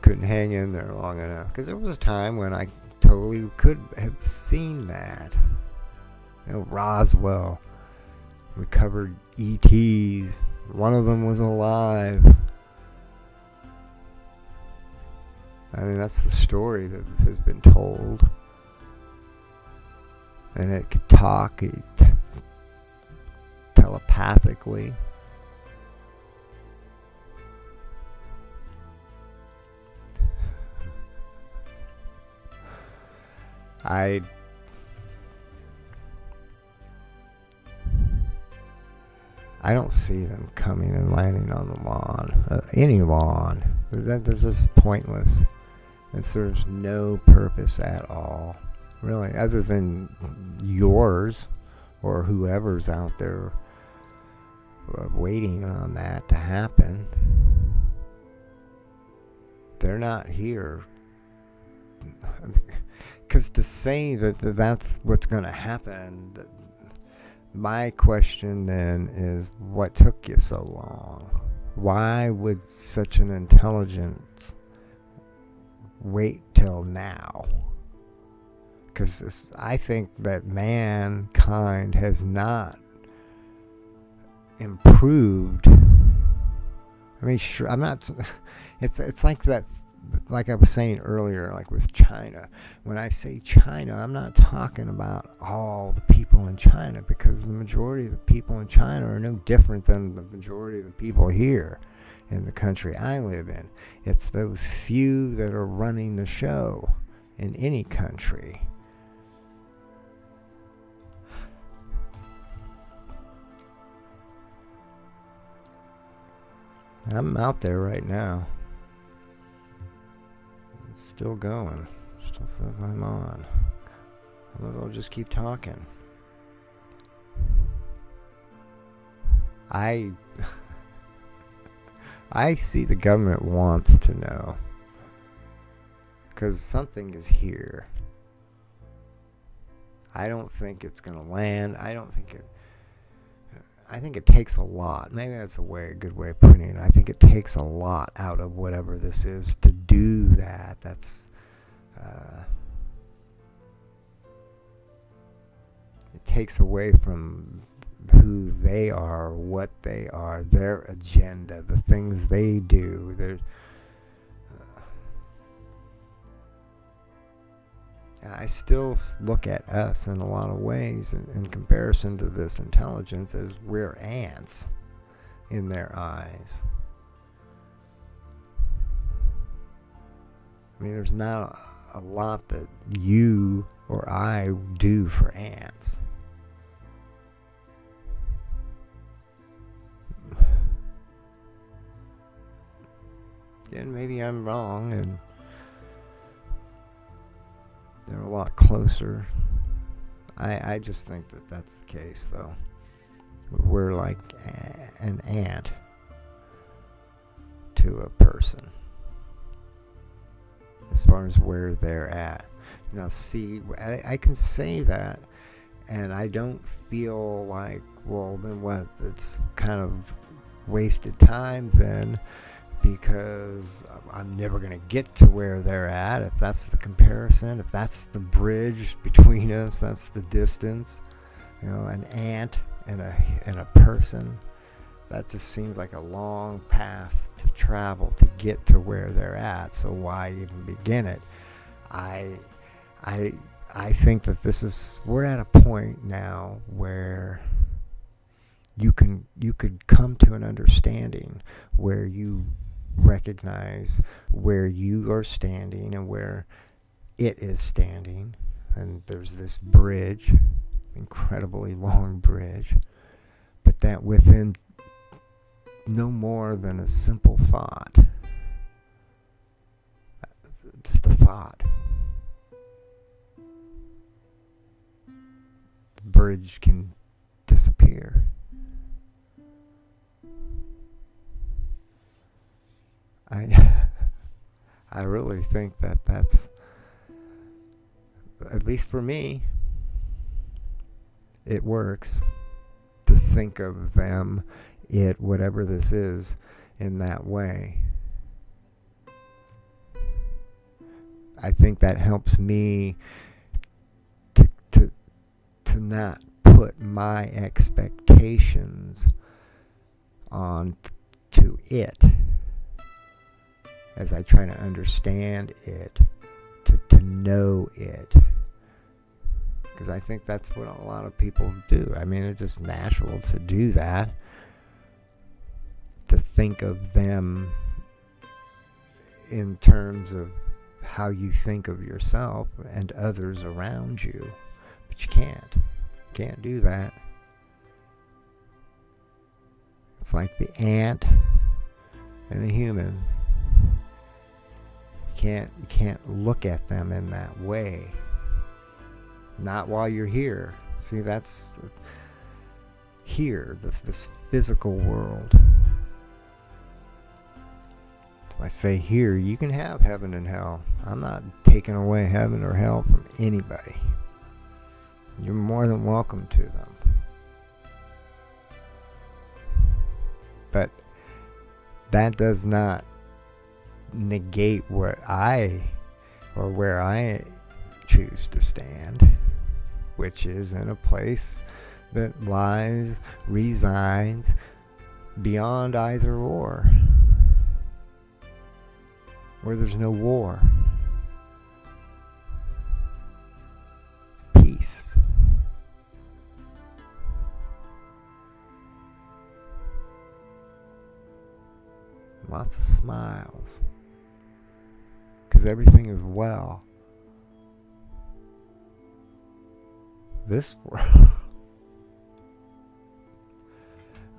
Couldn't hang in there long enough because there was a time when I totally could have seen that. Roswell recovered ETs one of them was alive. I mean, that's the story that has been told. And it could talk telepathically. I don't see them coming and landing on the lawn, any lawn. This is pointless. It serves no purpose at all, really, other than yours or whoever's out there waiting on that to happen. They're not here. Because to say that that's what's going to happen, my question then is, what took you so long? Why would such an intelligence wait till now? Because I think that mankind has not improved. I mean, sure, I'm not. It's like that. Like I was saying earlier, like with China. When I say China, I'm not talking about all the people in China, because the majority of the people in China are no different than the majority of the people here in the country I live in. It's those few that are running the show in any country. I'm out there right now. Still going. Still says I'm on. I might as well just keep talking. I see the government wants to know. Because something is here. I don't think it's going to land. I think it takes a lot. Maybe that's a good way of putting it. I think it takes a lot out of whatever this is to do that. That's it takes away from who they are, what they are, their agenda, the things they do. There's I still look at us in a lot of ways in comparison to this intelligence as we're ants in their eyes. I mean, there's not a lot that you or I do for ants. And maybe I'm wrong, and they're a lot closer. I just think that that's the case, though. We're like an ant to a person as far as where they're at. Now, see, I can say that, and I don't feel like, well, then what? It's kind of wasted time then, because I'm never going to get to where they're at. If that's the comparison, if that's the bridge between us, that's the distance. You know, an ant and a person, that just seems like a long path to travel to get to where they're at. So why even begin it? I think that we're at a point now where you could come to an understanding where you recognize where you are standing and where it is standing, and there's this bridge, incredibly long bridge, but that within no more than a simple thought, just a thought, the bridge can disappear. I really think that that's, at least for me, it works to think of them, whatever this is, in that way. I think that helps me to not put my expectations on to it as I try to understand it, to know it. Because I think that's what a lot of people do. I mean, it's just natural to do that, to think of them in terms of how you think of yourself and others around you. But you can't do that. It's like the ant and the human. You can't look at them in that way. Not while you're here. See, that's here, this physical world. I say here, you can have heaven and hell. I'm not taking away heaven or hell from anybody. You're more than welcome to them. But that does not negate where I choose to stand, which is in a place that resides beyond either or. Where there's no war. It's peace. Lots of smiles. Because everything is well. This world.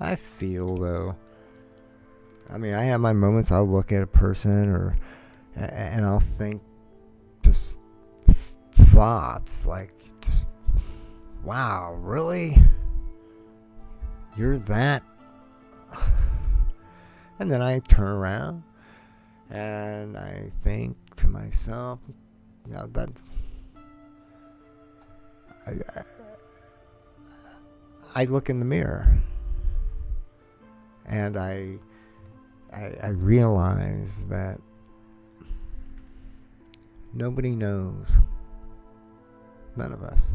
I feel though. I mean, I have my moments. I'll look at a person and I'll think just thoughts like, just, wow, really? You're that? And then I turn around and I think to myself, that I look in the mirror and I realize that nobody knows. None of us.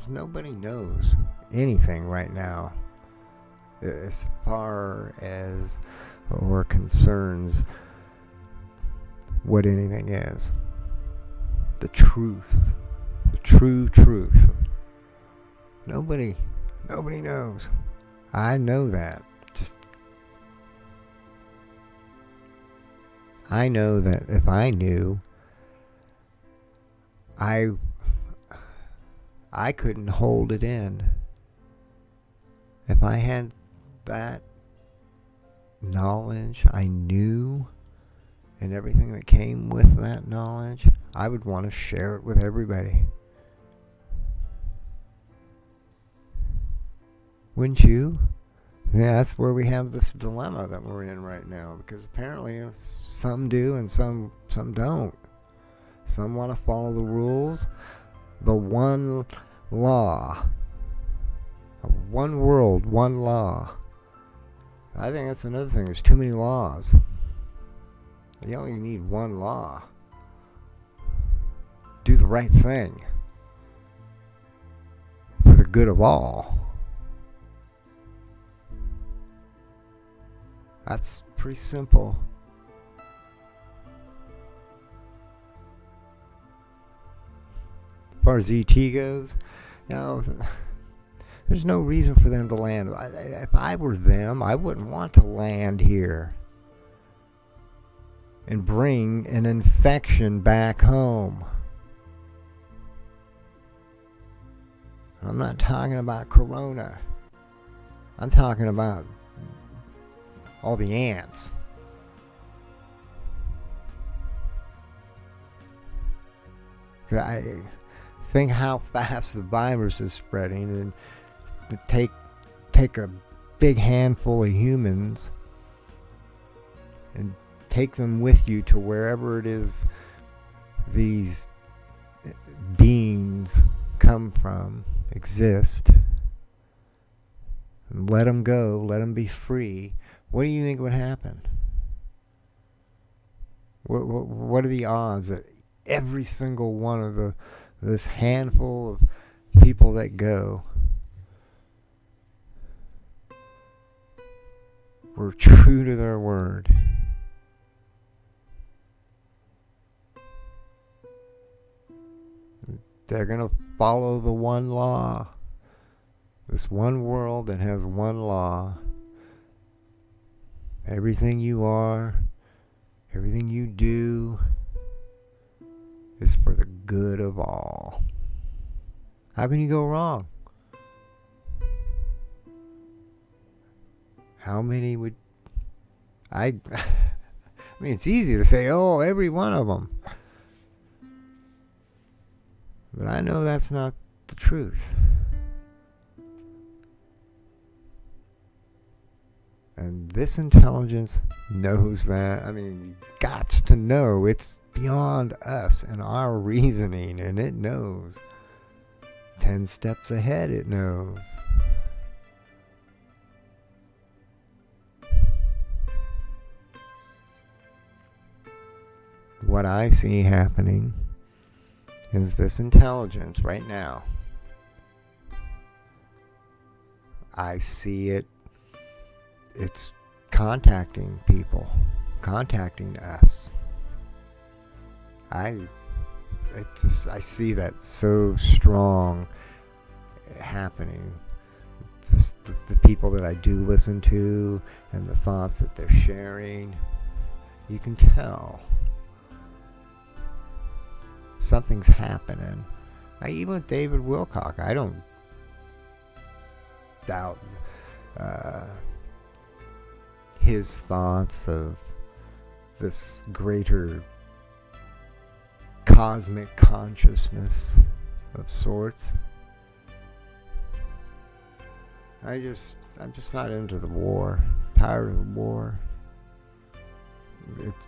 Nobody knows anything right now as far as or concerns what anything is. The truth. The true truth. Nobody knows. I know that. I know that if I knew, I couldn't hold it in. If I had that knowledge, I knew, and everything that came with that knowledge, I would want to share it with everybody. Wouldn't you? Yeah, that's where we have this dilemma that we're in right now, because apparently some do and some don't. Some want to follow the rules, the one law, one world, one law. I think that's another thing. There's too many laws. You only need one law. Do the right thing for the good of all. That's pretty simple. As far as ET goes, there's no reason for them to land. If I were them, I wouldn't want to land here and bring an infection back home. I'm not talking about corona. I'm talking about all the ants. I think how fast the virus is spreading, and to take a big handful of humans and take them with you to wherever it is these beings come from, exist, and let them go, let them be free. What do you think would happen? What are the odds that every single one of this handful of people that go were true to their word. They're going to follow the one law. This one world that has one law. Everything you are, everything you do is for the good of all. How can you go wrong? How many would... I mean, it's easy to say, oh, every one of them. But I know that's not the truth. And this intelligence knows that. I mean, you got to know it's beyond us and our reasoning, and it knows. 10 steps ahead, it knows. What I see happening is this intelligence right now. I see it. It's contacting people, contacting us. I see that so strong happening. Just the people that I do listen to and the thoughts that they're sharing, you can tell something's happening. Even with David Wilcock, I don't doubt his thoughts of this greater cosmic consciousness of sorts. I'm just not into the war. Tired of the war. It's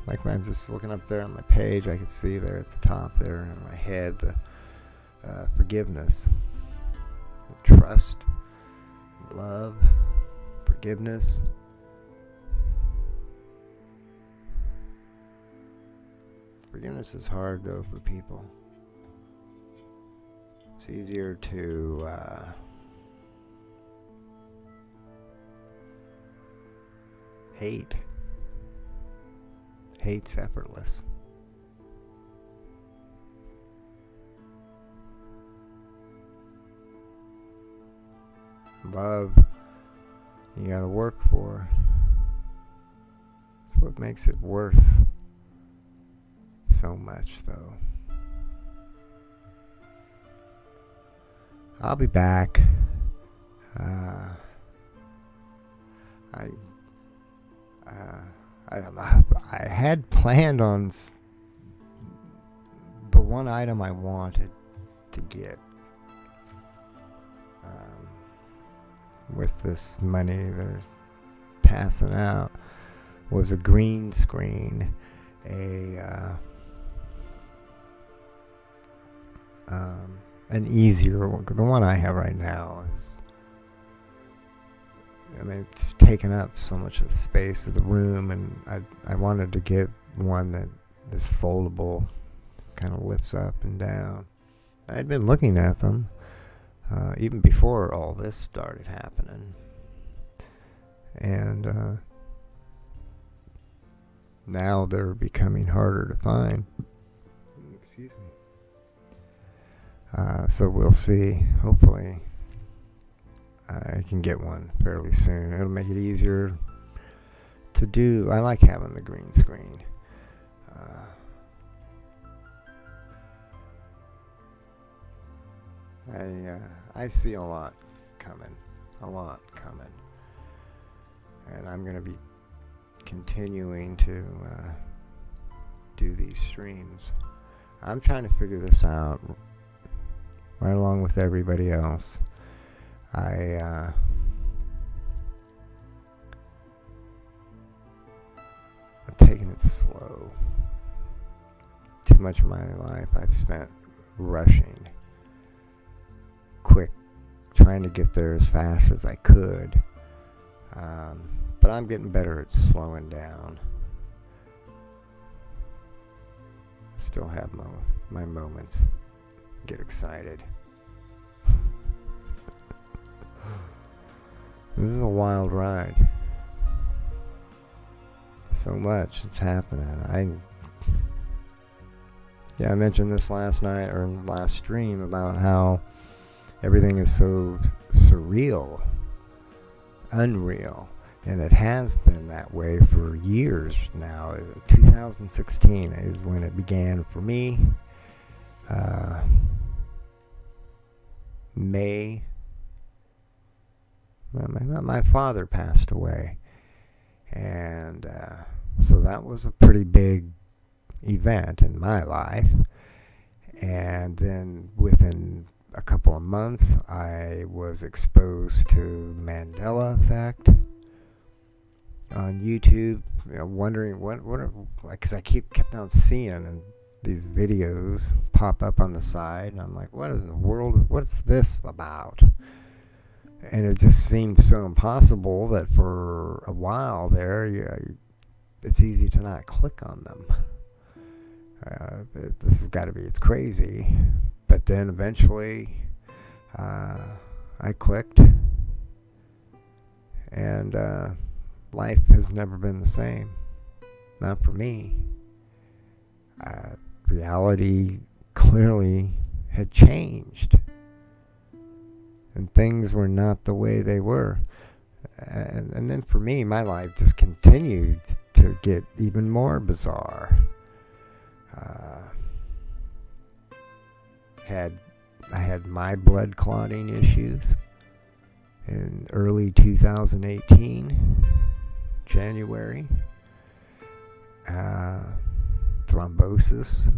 like when I'm just looking up there on my page, I can see there at the top there in my head the forgiveness, the trust, love, forgiveness. Forgiveness is hard though for people. It's easier to hate. Hate's effortless. Love, you gotta work for. That's what makes it worth so much, though. I'll be back. I had planned on the one item I wanted to get with this money they're passing out was a green screen, an easier one. The one I have right now is, I mean, it's taken up so much of the space of the room, and I wanted to get one that is foldable, kind of lifts up and down. I'd been looking at them even before all this started happening, and now they're becoming harder to find. Excuse me. So we'll see. Hopefully I can get one fairly soon. It'll make it easier to do. I like having the green screen. I see a lot coming, and I'm going to be continuing to do these streams. I'm trying to figure this out right along with everybody else. I'm taking it slow. Too much of my life I've spent rushing, quick, trying to get there as fast as I could. But I'm getting better at slowing down. Still have my moments. Get excited. This is a wild ride. So much it's happening. I mentioned this last night or in the last stream about how everything is so surreal, unreal, and it has been that way for years now. 2016 is when it began for me. May. My father passed away, and so that was a pretty big event in my life. And then within a couple of months, I was exposed to the Mandela effect on YouTube, wondering because I kept on seeing these videos pop up on the side, and I'm like, what in the world? What's this about? And it just seemed so impossible that for a while there, it's easy to not click on them. This has got to be, it's crazy. But then eventually, I clicked, and life has never been the same. Not for me. Reality clearly had changed, and things were not the way they were. And then for me, my life just continued to get even more bizarre. I had my blood clotting issues in early 2018, January. Thrombosis.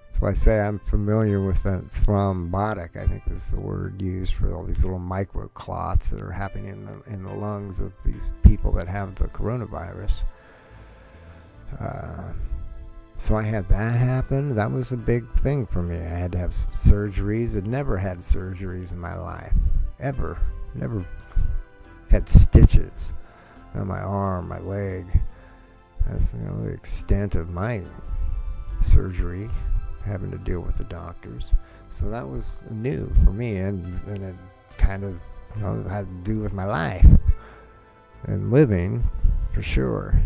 That's why I say I'm familiar with that thrombotic, I think was the word used for all these little micro clots that are happening in the lungs of these people that have the coronavirus. So I had that happen. That was a big thing for me. I had to have surgeries. I'd never had surgeries in my life. Ever. Never had stitches on my arm, my leg. That's the extent of my surgery, having to deal with the doctors. So that was new for me, and it kind of had to do with my life and living, for sure.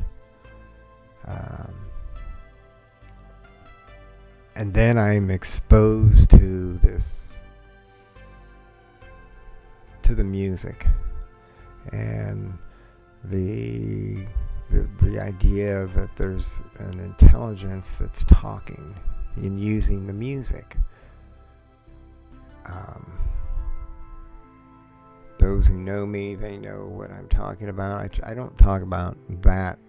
And then I'm exposed to the music, and the idea that there's an intelligence that's talking and using the music. Those who know me, they know what I'm talking about. I don't talk about that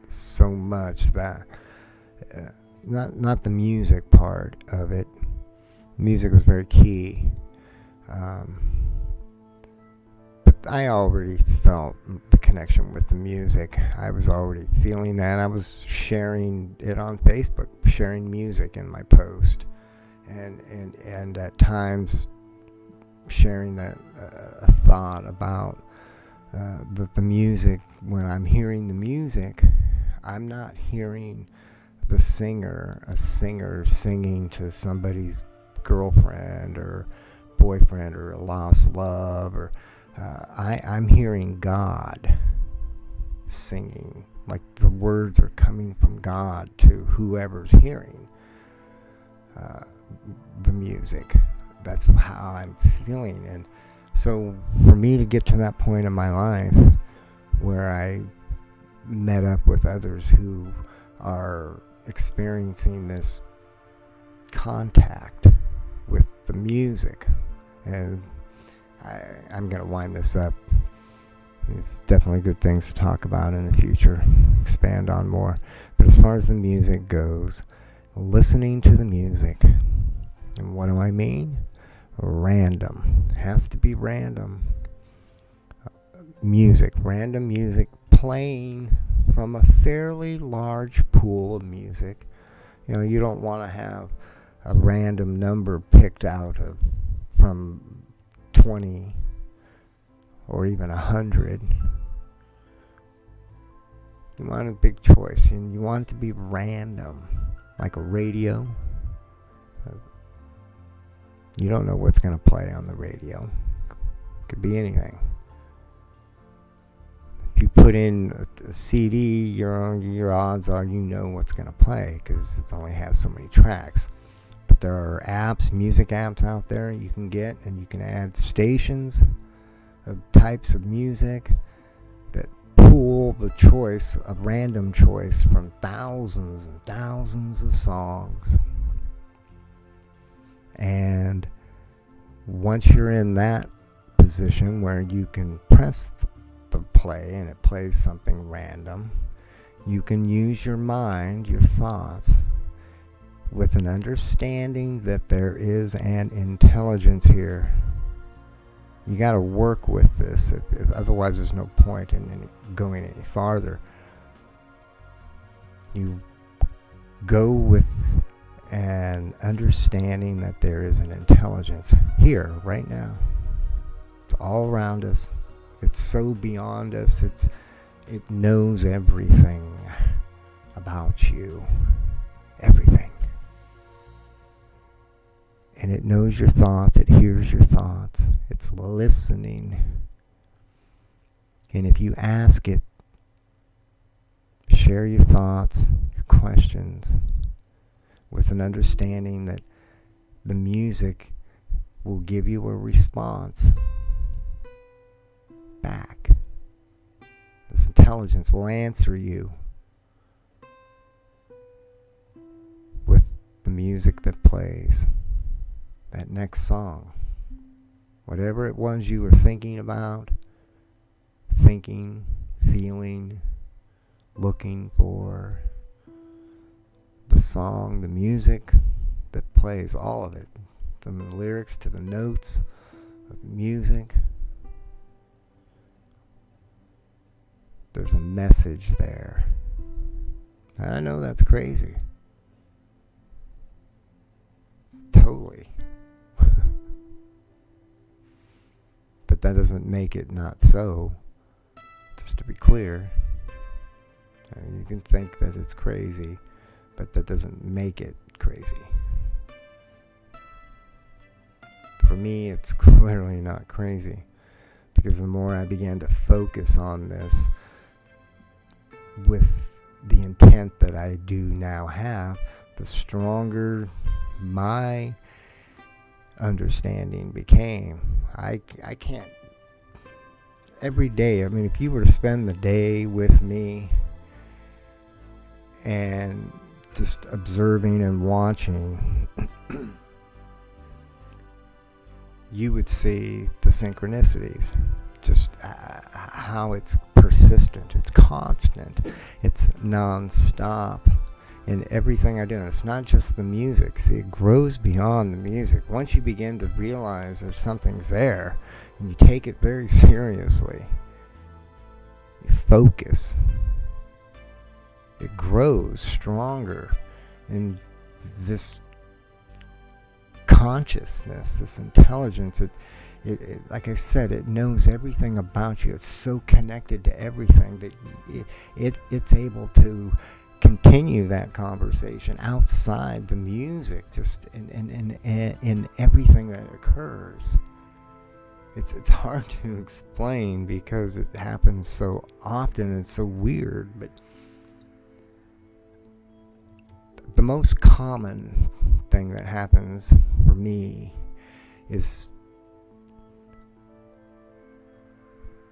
so much, that not the music part of it. Music was very key. But I already felt the connection with the music. I was already feeling that. I was sharing it on Facebook, sharing music in my post, and at times sharing that thought about the music. When I'm hearing the music, I'm not hearing a singer singing to somebody's girlfriend or boyfriend or a lost love, or I'm hearing God singing, like the words are coming from God to whoever's hearing the music. That's how I'm feeling. And so for me to get to that point in my life where I met up with others who are experiencing this contact with the music, and I'm going to wind this up. It's definitely good things to talk about in the future, expand on more. But as far as the music goes, listening to the music, and what do I mean? Random. It has to be random. Random music playing from a fairly large pool of music. You don't want to have a random number picked out from 20 or even 100. You want a big choice, and you want it to be random, like a radio. You don't know what's going to play on the radio. Could be anything. If you put in a CD, your odds are you know what's going to play because it only has so many tracks. But there are apps, music apps out there you can get, and you can add stations of types of music that pool the choice, a random choice from thousands and thousands of songs. And once you're in that position where you can press the play and it plays something random, you can use your mind, your thoughts, with an understanding that there is an intelligence here. You got to work with this, otherwise there's no point in going any farther. You go with an understanding that there is an intelligence here, right now. It's all around us. It's so beyond us. It knows everything about you. Everything. And it knows your thoughts. It hears your thoughts. It's listening. And if you ask it, share your thoughts, your questions, with an understanding that the music will give you a response back. This intelligence will answer you with the music that plays. That next song. Whatever it was you were thinking about, feeling, looking for, the song, the music that plays, all of it, from the lyrics to the notes of the music. There's a message there. And I know that's crazy. Totally. But that doesn't make it not so. Just to be clear, you can think that it's crazy, but that doesn't make it crazy. For me, it's clearly not crazy, because the more I began to focus on this with the intent that I do now have, the stronger my understanding became. I can't, every day, I mean, if you were to spend the day with me and just observing and watching, you would see the synchronicities, just how it's persistent, it's constant, it's non-stop in everything I do. And it's not just the music. See, it grows beyond the music. Once you begin to realize there's something's there, and you take it very seriously, you focus, it grows stronger in this consciousness, this intelligence. It, like I said, it knows everything about you. It's so connected to everything that it's able to continue that conversation outside the music, just in everything that occurs. It's hard to explain because it happens so often and it's so weird, but the most common thing that happens for me is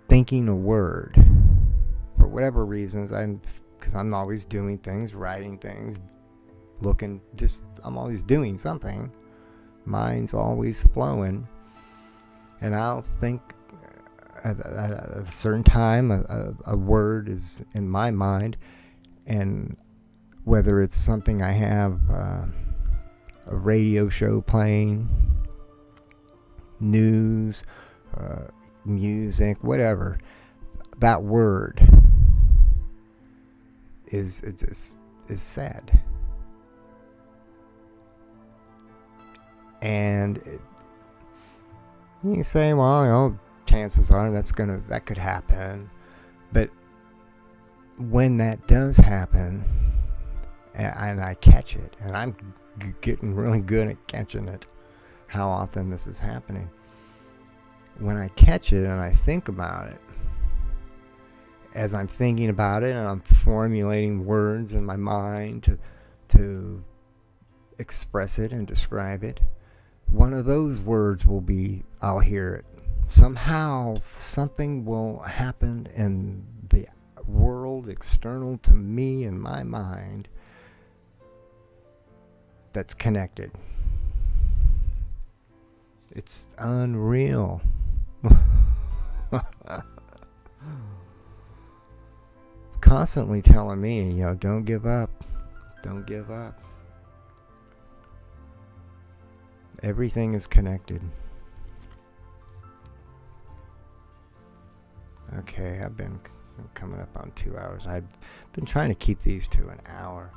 thinking a word. For whatever reasons, because I'm always doing things, writing things, I'm always doing something. Mind's always flowing. And I'll think at a certain time, a word is in my mind, and whether it's something I have, a radio show playing, news, music, whatever, that word is said. And you say, well, chances are that could happen. But when that does happen, and I catch it, and I'm getting really good at catching it, how often this is happening. When I catch it and I think about it, as I'm thinking about it and I'm formulating words in my mind to express it and describe it, one of those words will be, I'll hear it. Somehow something will happen in the world external to me and my mind that's connected. It's unreal. Constantly telling me, don't give up. Don't give up. Everything is connected. Okay, I've been coming up on 2 hours. I've been trying to keep these to an hour.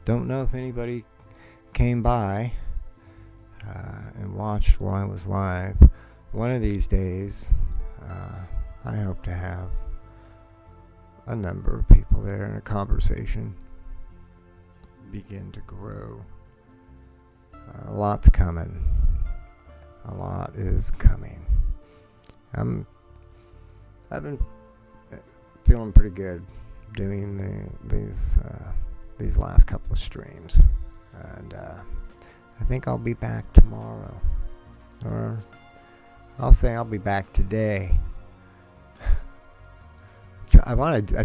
Don't know if anybody came by and watched while I was live. One of these days, I hope to have a number of people there and a conversation begin to grow. A lot's coming. A lot is coming. I've been feeling pretty good doing these last couple of streams, and I think I'll be back tomorrow, or I'll say I'll be back today. I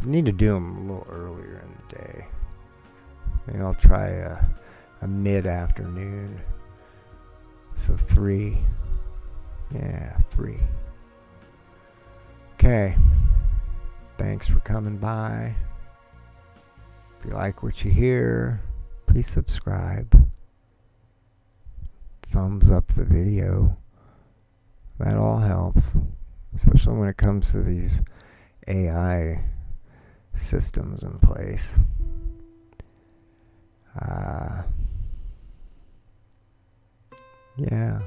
need to do them a little earlier in the day. Maybe I'll try a mid-afternoon. So 3. Yeah, 3. Okay. Thanks for coming by. If you like what you hear, please subscribe. Thumbs up the video. That all helps. Especially when it comes to these AI systems in place. Yeah.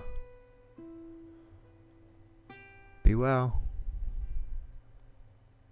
Be well.